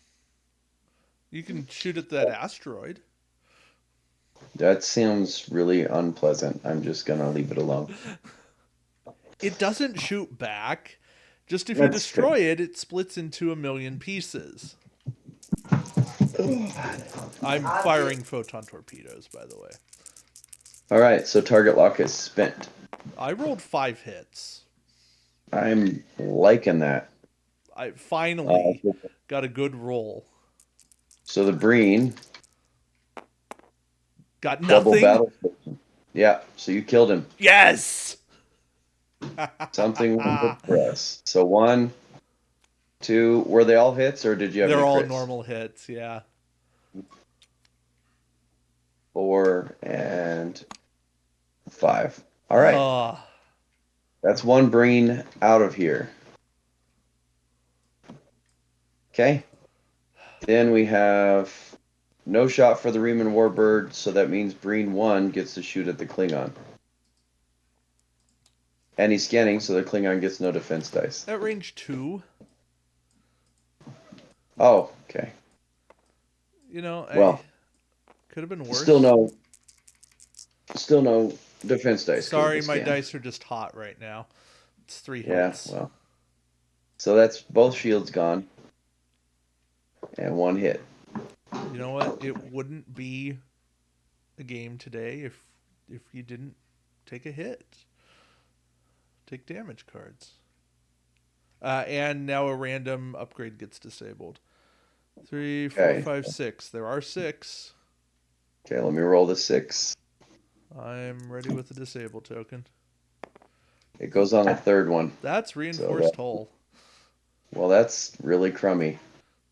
You can shoot at that asteroid. That sounds really unpleasant. I'm just gonna leave it alone. It doesn't shoot back. Just if you That's fair. destroy it, it splits into a million pieces. I'm firing photon torpedoes, by the way. All right, so target lock is spent. I rolled 5 hits. I'm liking that. I Uh, finally got a good roll. so the Breen Got double nothing? battle station. Yeah, so you killed him. Yes! Something went good for us. So 1, 2, were they all hits or did you have They're any all crits? normal hits, yeah. 4 and 5. All right, Oh, that's one Breen out of here. Okay, then we have no shot for the Riemann Warbird, so that means Breen 1 gets to shoot at the Klingon. And he's scanning, so the Klingon gets no defense dice. at range 2, Oh, okay. I Well, could have been still worse. no, still no defense dice because of Sorry, the my scan. dice are just hot right now. It's 3 hits. Well, so that's both shields gone and one hit. You know what? It wouldn't be a game today if you didn't take a hit. Take damage cards. And now a random upgrade gets disabled. Three, four, Okay, five, six. There are 6. okay. Let me roll the 6. I'm ready with the disable token. It goes on the third one. That's So reinforced that, hull. well, that's really crummy.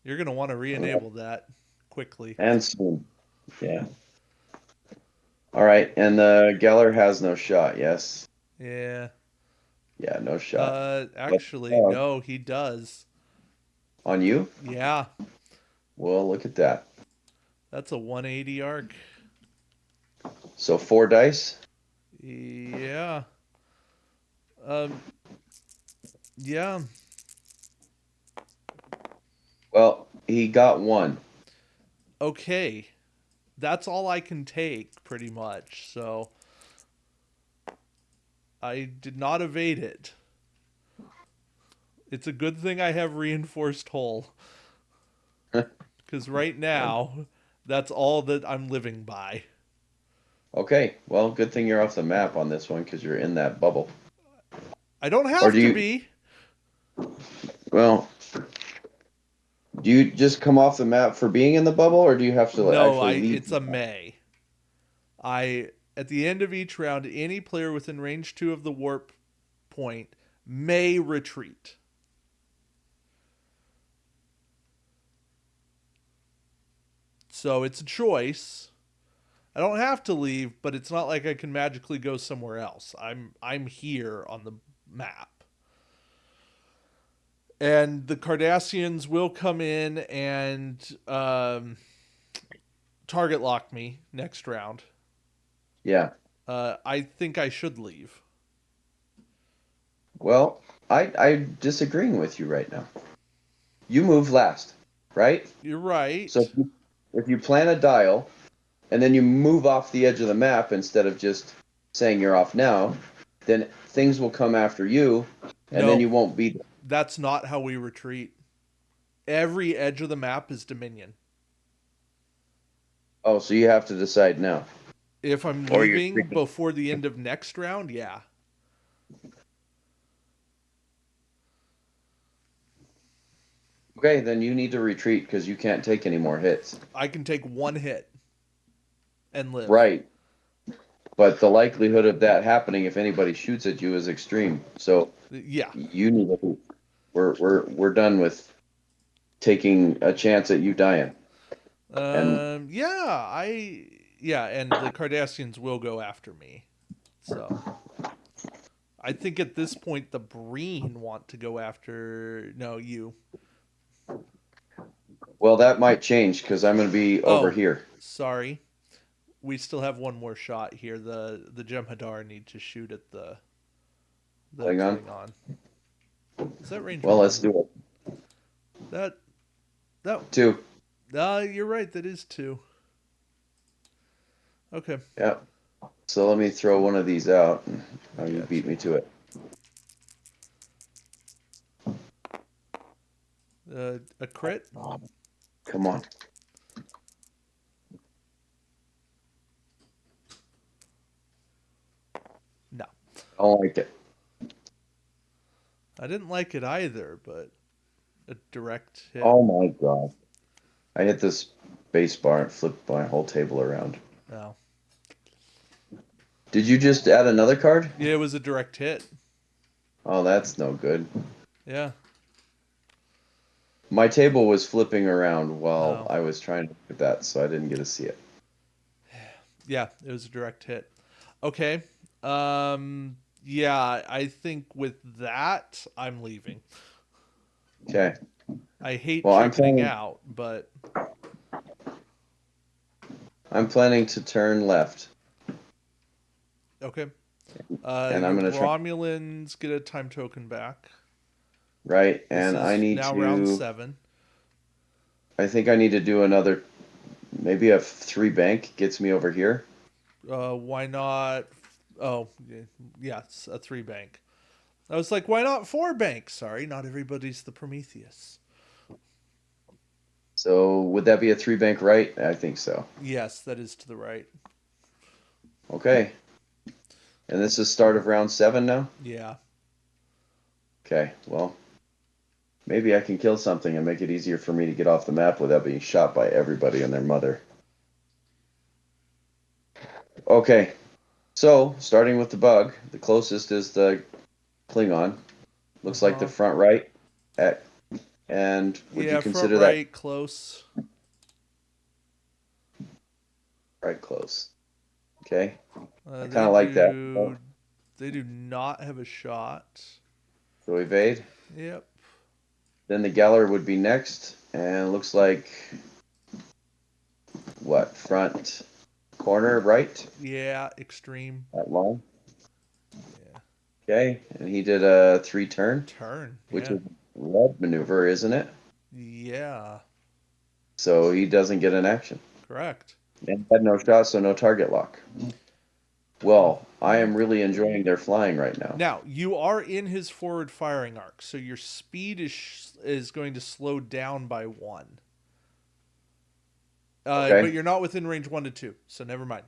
You're gonna want to re-enable that quickly. And soon. Yeah. All right, and the Geller has no shot. Yes. Yeah. Yeah, no shot. But Actually, no, he does. on you? Yeah, Well, look at that. that's a 180 arc. So 4 dice. Yeah. Um. Yeah. Well, he got one. Okay. That's all I can take, pretty much. So I did not evade it. It's a good thing I have reinforced hull. Because right now, that's all that I'm living by. Okay, well, good thing you're off the map on this one because you're in that bubble. I don't Or have do to you? be. Well, do you just come off the map for being in the bubble, or do you have to No, actually leave? it's a May. At the end of each round, any player within range 2 of the warp point may retreat. So it's a choice. I don't have to leave, but it's not like I can magically go somewhere else. I'm here on the map. And the Cardassians will come in and target lock me next round. Yeah. I think I should leave. Well, I'm disagreeing with you right now. You move last, right? You're So right. if you plan a dial and then you move off the edge of the map instead of just saying you're off now, then things will come after you, and then No, you won't be there. that's not how we retreat. Every edge of the map is Dominion. Oh, so you have to decide now, If I'm or you're leaving freaking. before the end of next round, yeah. Okay, then you need to retreat because you can't take any more hits. I can take 1 hit and live. Right. but the likelihood of that happening if anybody shoots at you is extreme. So Yeah. you need to. We're done with taking a chance at you dying. And Yeah, yeah, and the Cardassians will go after me. So I think at this point the Breen want to go after no you. well, that might change because I'm going to be over Oh, here. sorry. We still have one more shot here. The Jem'Hadar need to shoot at the Hang on. Klingon. Is that range Well, let's one? do it. That that Two. you're right. That is two. Okay, Yeah. So let me throw one of these out. I And you beat gotcha. me to it. A crit. Come on. No, I don't like it. I didn't like it either, but a direct hit. Oh my God. I hit this base bar and flipped my whole table around. No, Did you just add another card? yeah, it was a direct hit. Oh, that's no good. Yeah. My table was flipping around while Oh, I was trying to look at that, so I didn't get to see it. yeah, it was a direct hit. Okay. Yeah, I think with that, I'm leaving. Okay. I hate Well, chickening out, but I'm planning to turn left, okay. and I'm Your gonna try Romulans get a time token back. right, This and I is need now round to. 7. I think I need to do another. Maybe a three bank gets me over here. Why not? Oh, yeah, it's a 3 bank. I was like, why not 4 banks? Sorry, not everybody's the Prometheus. So would that be a three bank right? I think so. Yes, that is to the right. Okay, and this is start of round 7 now. Yeah. Okay, well, maybe I can kill something and make it easier for me to get off the map without being shot by everybody and their mother. Okay, so starting with the bug, the closest is the Klingon. Uh Looks like the huh. front right. At, and would you Yeah, front consider that right, close. right close? Okay, I kind They of like that. do. They do not have a shot. So evade. Yep. Then the Geller would be next, and looks like what front corner right Yeah, extreme. at long. Yeah. Okay, and he did a 3 turn, Turn. which Yeah. is red maneuver, isn't it? Yeah. So he doesn't get an action. Correct. And had no shot, so no target lock. Well, I Hmm. am really enjoying their flying right now. Now you are in his forward firing arc, so your speed is going to slow down by 1. But Okay. you're not within range 1 to 2, so never mind.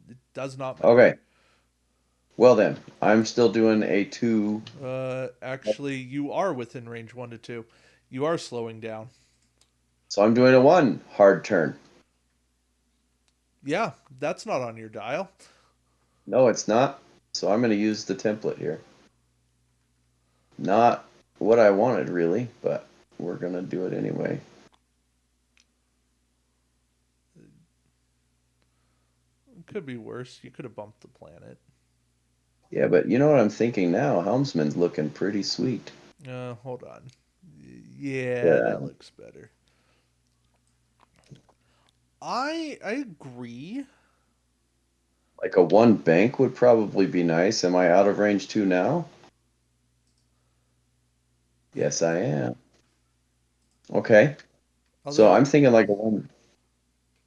It does not matter. Okay. Well then, I'm still doing a 2. Actually, you are within range 1 to 2. You are slowing down. So I'm doing a 1 hard turn. Yeah, that's not on your dial. No, it's not. So I'm going to use the template here. Not what I wanted really, but we're going to do it anyway. It could be worse. You could have bumped the planet. Yeah, but you know what I'm thinking now? Helmsman's looking pretty sweet. Hold on. Yeah, Yeah. that looks better. I agree. Like a 1 bank would probably be nice. Am I out of range 2 now? Yes, I am. Okay. So Although I'm thinking like a 1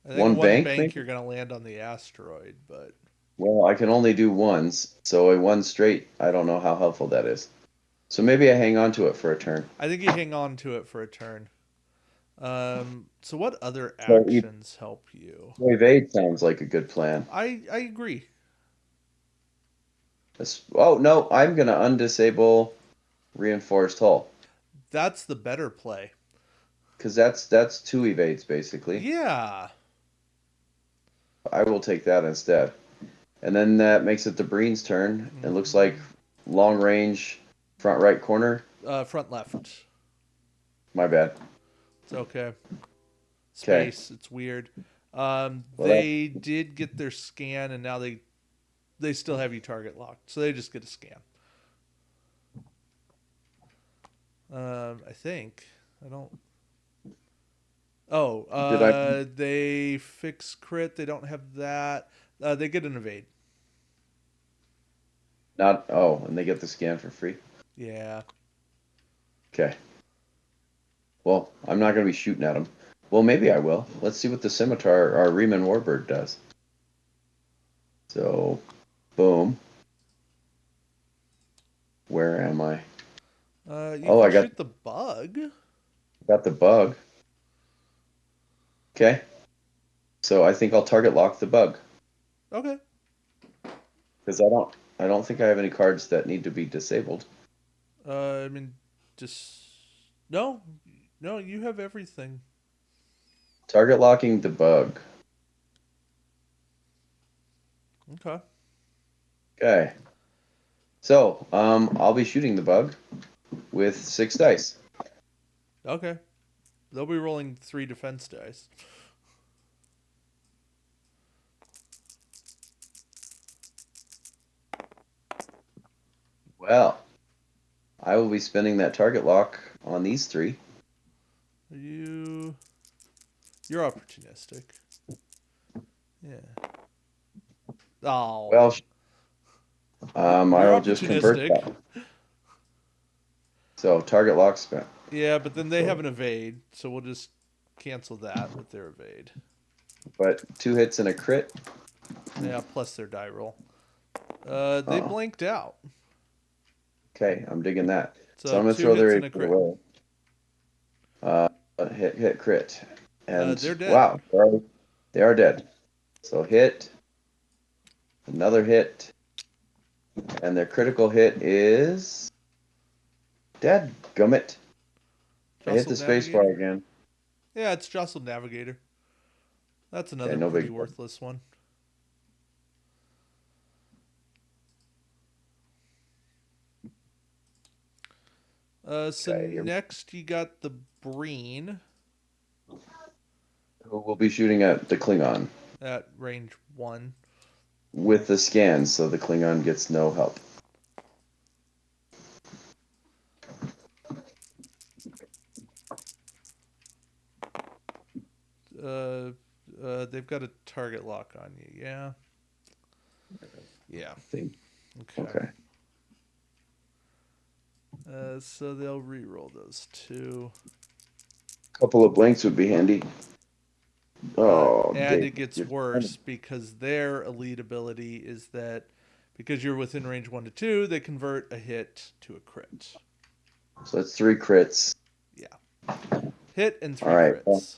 I think 1 1 bank bank maybe? you're gonna land on the asteroid, but Well, I can only do ones, so a 1 straight, I don't know how helpful that is. So maybe I hang on to it for a turn. I think you hang on to it for a turn. So what other So actions help you? evade sounds like a good plan. I agree. Oh no, I'm gonna undisable reinforced hull That's the better play. because that's 2 evades basically. Yeah. I will take that instead. And then that makes it the Breen's turn. It looks like Mhm. long range, front right corner. Front left. My bad. It's okay. Okay. Space. It's weird. Well, that They did get their scan, and now they still have you target locked, so they just get a scan. I think I don't. Oh, did I they fix crit. They don't have that. They get an evade. not? Oh, and they get the scan for free. Yeah. Okay. Well, I'm not going to be shooting at them. Well, maybe I will. Let's see what the scimitar, our Riemann Warbird, does. So, boom. Where am I? You Oh, can I got shoot the bug. the bug. Okay. So I think I'll target lock the bug Okay. because I don't think I have any cards that need to be disabled. I mean, just no, no. You have everything. Target locking the bug. Okay. Okay. So, I'll be shooting the bug with 6 dice. Okay. They'll be rolling 3 defense dice. Well, I will be spending that target lock on these three. You, you're opportunistic. Yeah. Oh, Well, I you're will just convert opportunistic. that. So target lock spent. Yeah, but then they have So, an evade, so we'll just cancel that with their evade. but 2 hits and a crit. Yeah, plus their die roll. They Oh, blanked out. okay. I'm digging that. So So I'm going to two throw hits their and AP a crit. away. Uh, hit, crit. And They're dead. wow, they are dead. So hit, another hit, and their critical hit is dead. Gummit. I hit the Jostled spacebar Navigator. again. Yeah, it's Jostled Navigator. That's Okay, another no pretty big. worthless one. So Okay, here next you got the Breen we'll be shooting at the Klingon at range 1. with the scan, so the Klingon gets no help. Uh, they've got a target lock on you. Yeah. Yeah. I think. Okay. Okay. So they'll re-roll those two. Couple of blanks would be handy. Oh, And Dave, it gets you're worse because their elite ability is that because you're within range 1 to 2, they convert a hit to a crit. so that's 3 crits. Yeah. Hit and All three right. Well, crits.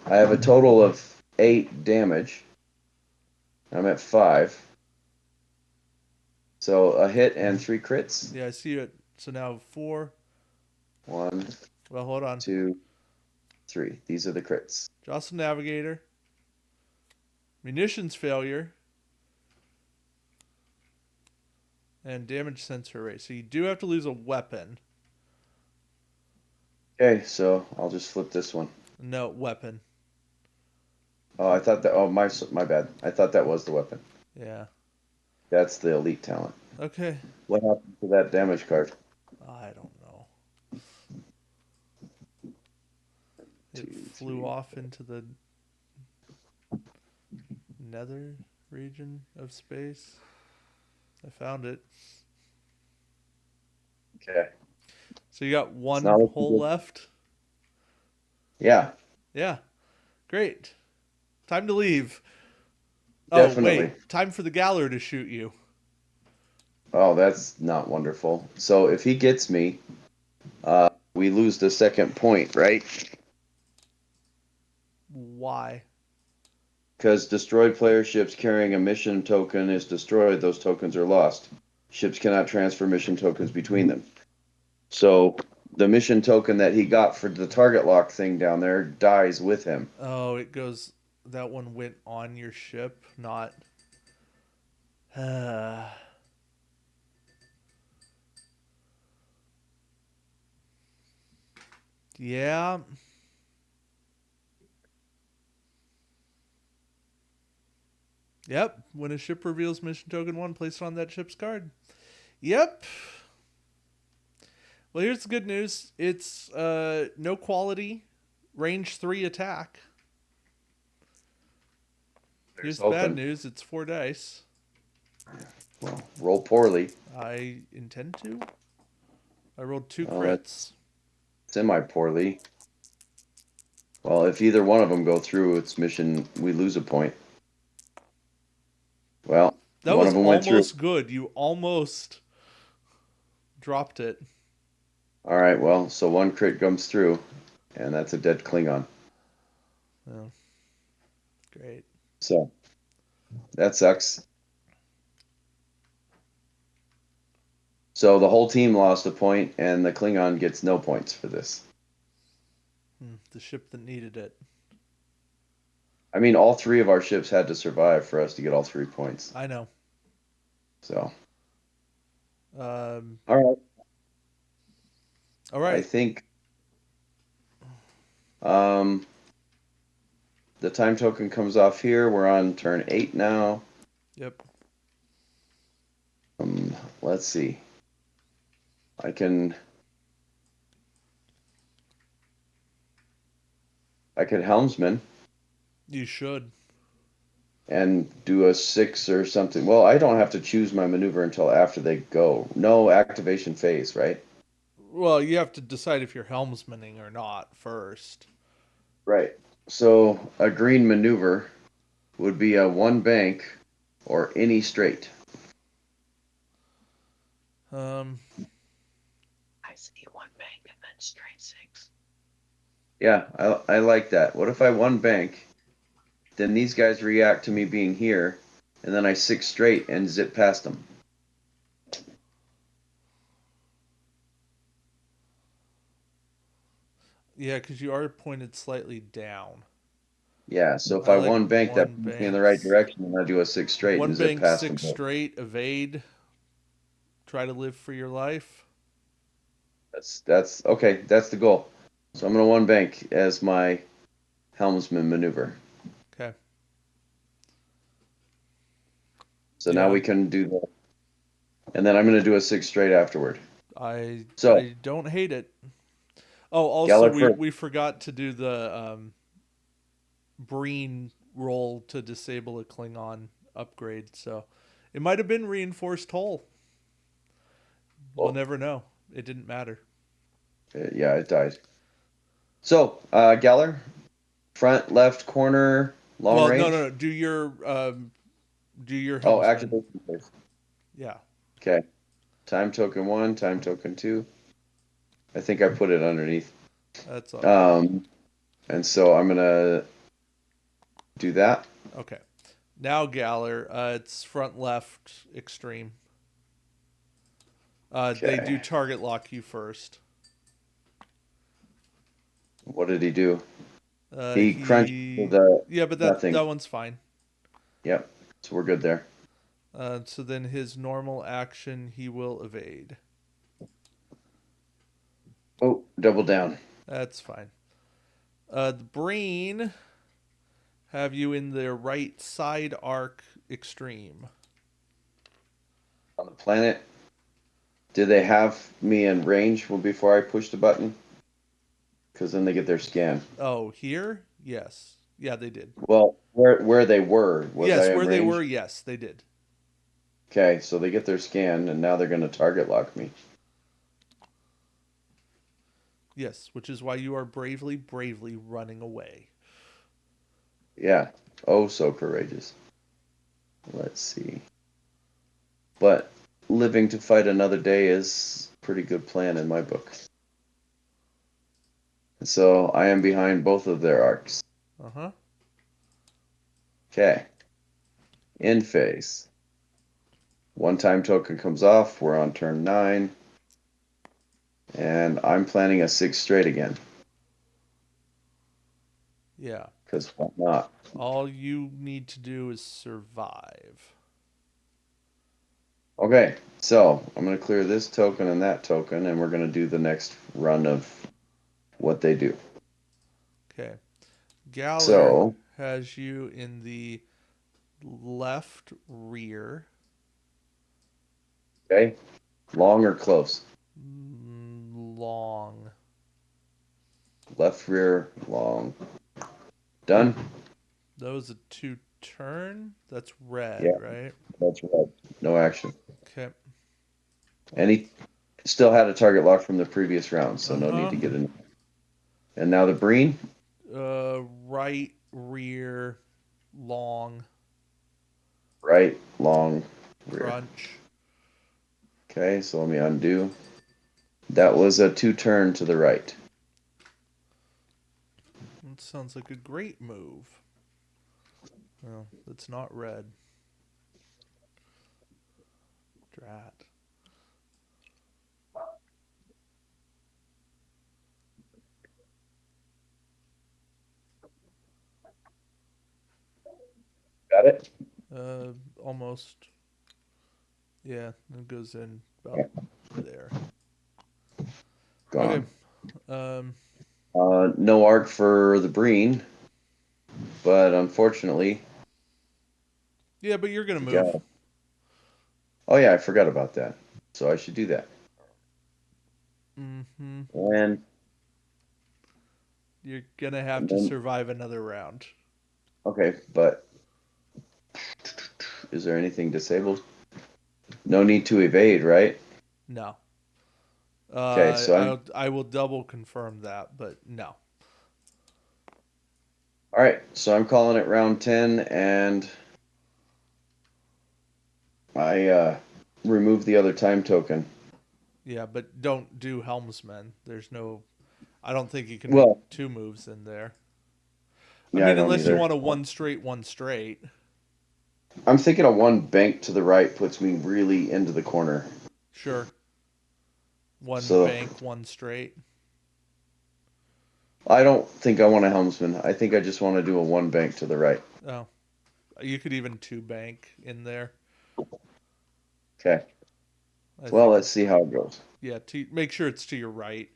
I have a total of 8 damage. I'm at 5. So a hit and 3 crits. Yeah, I see it. So now 4. One, Well, hold on. 2, 3. These are the crits. Jostle Navigator. Munitions failure. And damage sensor rate. So you do have to lose a weapon. Okay, so I'll just flip this one. No, weapon. Oh, I thought that. Oh, my bad. I thought that was the weapon. Yeah. That's the elite talent. Okay. What happened to that damage card? I don't know. Two, It flew three. off into the nether region of space. I found it. Okay. So you got It's not one looking hole good. left. Yeah, Yeah. Great. Time to leave. Oh, definitely. wait. Time for the Galler to shoot you. Oh, that's not wonderful. So if he gets me, we lose the second point, right? Why? Because destroyed player ships carrying a mission token is destroyed, those tokens are lost. Ships cannot transfer mission tokens between them. So the mission token that he got for the target lock thing down there dies with him. Oh, it goes. That one went on your ship, not. Uh, yeah. Yep. When a ship reveals mission token 1, place it on that ship's card. Yep. Well, here's the good news. It's no quality, range 3 attack. There's Here's the bad hoping. news. It's 4 dice. Well, roll poorly. I intend to. I rolled 2 Well, that's crits. semi poorly. Well, if either one of them go through, it's mission. We lose a point. Well, That one was of them went through. almost good. You almost dropped it. All right. Well, so one crit comes through, and that's a dead Klingon. Oh, great. So that sucks. So the whole team lost a point, and the Klingon gets no points for this. The ship that needed it. I mean, all three of our ships had to survive for us to get all 3 points. I know. So, Um, all right. all I right. think um, the time token comes off here. We're on turn 8 now. Yep. Let's see. I can helmsman You should. and do a 6 or something. Well, I don't have to choose my maneuver until after they go. No activation phase, right? Well, you have to decide if you're helmsmaning or not first. Right. So a green maneuver would be a one bank or any straight. Um, I see one bank and then straight 6. Yeah, I like that. What if I one bank, then these guys react to me being here, and then I 6 straight and zip past them? yeah, because you are pointed slightly down. Yeah, so if I I like one bank, that one puts me in the right banks. direction, and I do a 6 straight One and zip bank, past them 6 both. straight, evade. Try to live for your life. That's okay. That's the goal. So I'm gonna one bank as my helmsman maneuver. Okay. So now Yeah. we can do the, and then I'm gonna do a 6 straight afterward. I So I don't hate it. Oh, also Geller we first. we forgot to do the Breen roll to disable a Klingon upgrade, so it might have been reinforced hull. We'll Oh, never know. It didn't matter. yeah, it died. So Geller, front left corner, long Well, no, no, range. no. Do your Oh, helmsman. activation phase. Yeah, Okay. Time token 1, time token 2. I think I put it underneath. that's all good. Um, and so I'm gonna do that. Okay. Now Galler, it's front left extreme. They do Okay. target lock you first. What did he do? He crunched for He the yeah, but that nothing. one's fine. Yep. So we're good there. So then his normal action, he will evade. Oh, double down. That's fine. The brain have you in the right side arc extreme. On the planet, did they have me in range before I pushed the button? Because then they get their scan. Oh, here? Yes. Yeah, they did. Well, where they were, was I Yes, in where they range? were, yes, they did. Okay, so they get their scan, and now they're going to target lock me. Yes, which is why you are bravely, bravely running away. Yeah. Oh, so courageous. Let's see. But living to fight another day is a pretty good plan in my book. And so I am behind both of their arcs. Uh huh. Okay. In phase. One time token comes off. We're on turn 9. And I'm planning a 6 straight again. Yeah. Because why not? All you need to do is survive. Okay, so I'm going to clear this token and that token, and we're going to do the next run of what they do. Okay. Galler So, has you in the left rear. okay, long or close? Long. Left rear, long. Done? That was a 2 turn. That's red, Yeah, right? that's right. No action. Okay. And he still had a target lock from the previous round, so Uh no need huh. to get in. And now the Breen? Right rear, long, Right, long, rear. crunch. Okay, so let me undo. That was a 2 turn to the right. That sounds like a great move. Well, it's not red. Drat. Got it? Almost. Yeah, it goes in about Yeah, there. Okay. gone. Um. No arc for the Breen, but unfortunately, Yeah, but you're gonna move. yeah. Oh yeah, I forgot about that. So I should do that. Mm-hmm. And, You're gonna have and to then, survive another round. okay, but is there anything disabled? No need to evade, right? No. Okay, so I'm I will double confirm that, but no. all right. So I'm calling it round 10, and I remove the other time token. Yeah, but don't do helmsman. There's no. I don't think you can make Well, 2 moves in there. I yeah, I mean, don't unless you either. want a one straight. I'm thinking a one bank to the right puts me really into the corner. Sure. One So bank, one straight. I don't think I want a helmsman. I think I just want to do a one bank to the right. Oh, you could even 2 bank in there. Okay. I Well, think let's it's see how it goes. yeah. Make sure it's to your right.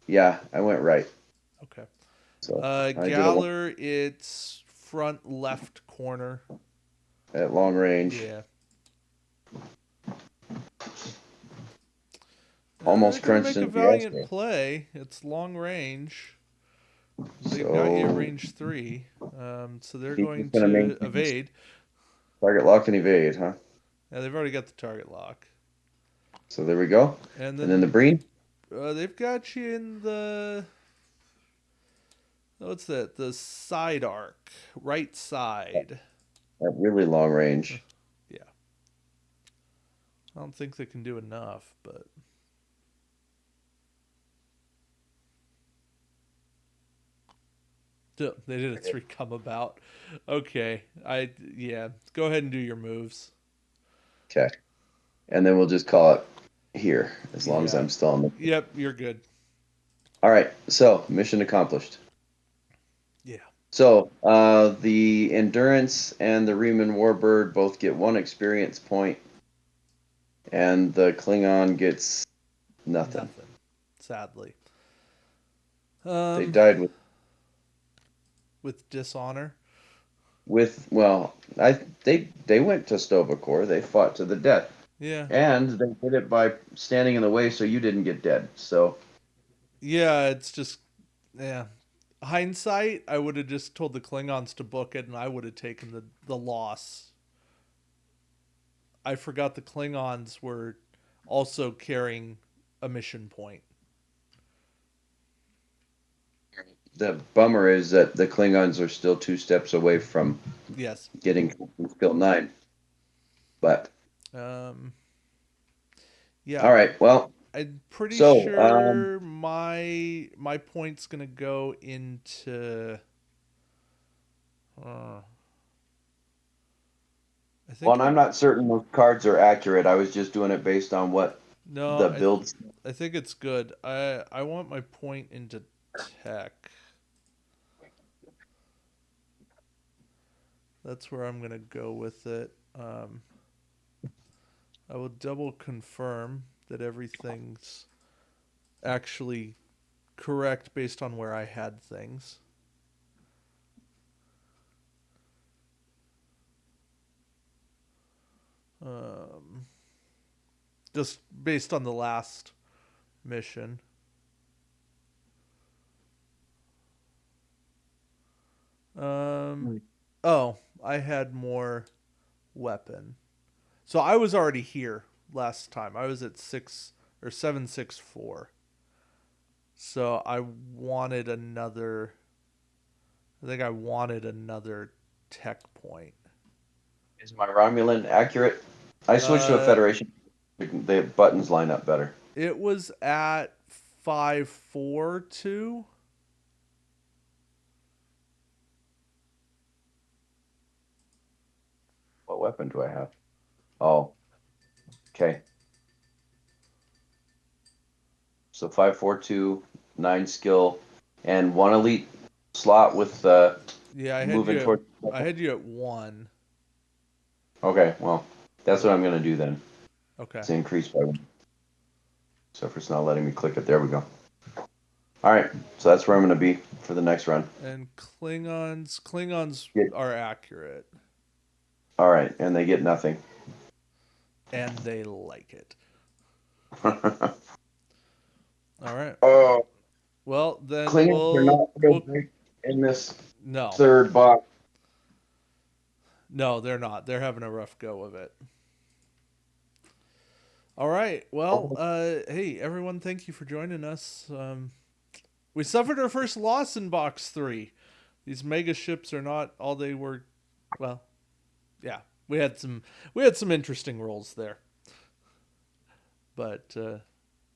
Yeah, I went right. Okay. So I did a one Galler, it's front left corner. at long range. Yeah. They're Almost gonna crunched make a into the ice valiant cream. play. It's long range. They've got you at So range 3. So they're he's going just gonna to maintain his evade. target lock and evade, huh? Yeah, they've already got the target lock. So there we go. And And then the then Breen. they've got you in the what's that? The side arc, right side. At really long range. Yeah, I don't think they can do enough, but they did a 3 come about. Okay, yeah. Go ahead and do your moves. Okay. And then we'll just call it here, as long as Yeah. I'm still on the. Yep, you're good. All right. So mission accomplished. Yeah. So the Endurance and the Riemann Warbird both get 1 experience point, and the Klingon gets nothing. Nothing. Sadly. They Um, died with dishonor. well, they went to Stovacor. They fought to the death, Yeah. and they did it by standing in the way, so you didn't get dead. So Yeah, it's just yeah. Hindsight, I would have just told the Klingons to book it and I would have taken the loss. I forgot the Klingons were also carrying a mission point. the bummer is that the Klingons are still 2 steps away from Yes. getting skill 9. But Um yeah, all right, well, I'm pretty so sure my point's going to go into uh, I well, think and I'm not certain those cards are accurate. I was just doing it based on what no, the builds. I think it's good. I want my point into tech. That's where I'm gonna go with it. I will double confirm that everything's actually correct based on where I had things. Um, just based on the last mission. Um, Hmm. oh, I had more weapon. So I was already here last time. I was at 764. So I wanted another. I think I wanted another tech point. Is my Romulan accurate? I switched to a Uh, Federation. The buttons line up better. it was at 542. What weapon do I have? Oh, okay. So 542, 9 skill, and 1 elite slot with Yeah, moving towards. I had you at 1. Okay, well, that's what So I'm going to do then. okay. It's increased by 1. So if it's not letting me click it, there we go. All right, so that's where I'm going to be for the next run. And Klingons Yeah. are accurate All right, and they get nothing. and they like it. Oh, All right. Klingons Well, then are not real we'll big in this no. third box. No, they're not. They're having a rough go of it. All right. Well, hey everyone, thank you for joining us. We suffered our first loss in box 3. These mega ships are not all they were. Well, yeah, we had some interesting rolls there. But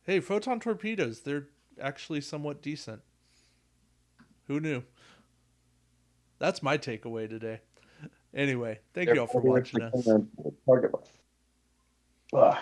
hey, photon torpedoes, they're actually somewhat decent. Who knew? That's my takeaway today. Anyway, thank They're you all for over watching the us. target box. Ugh.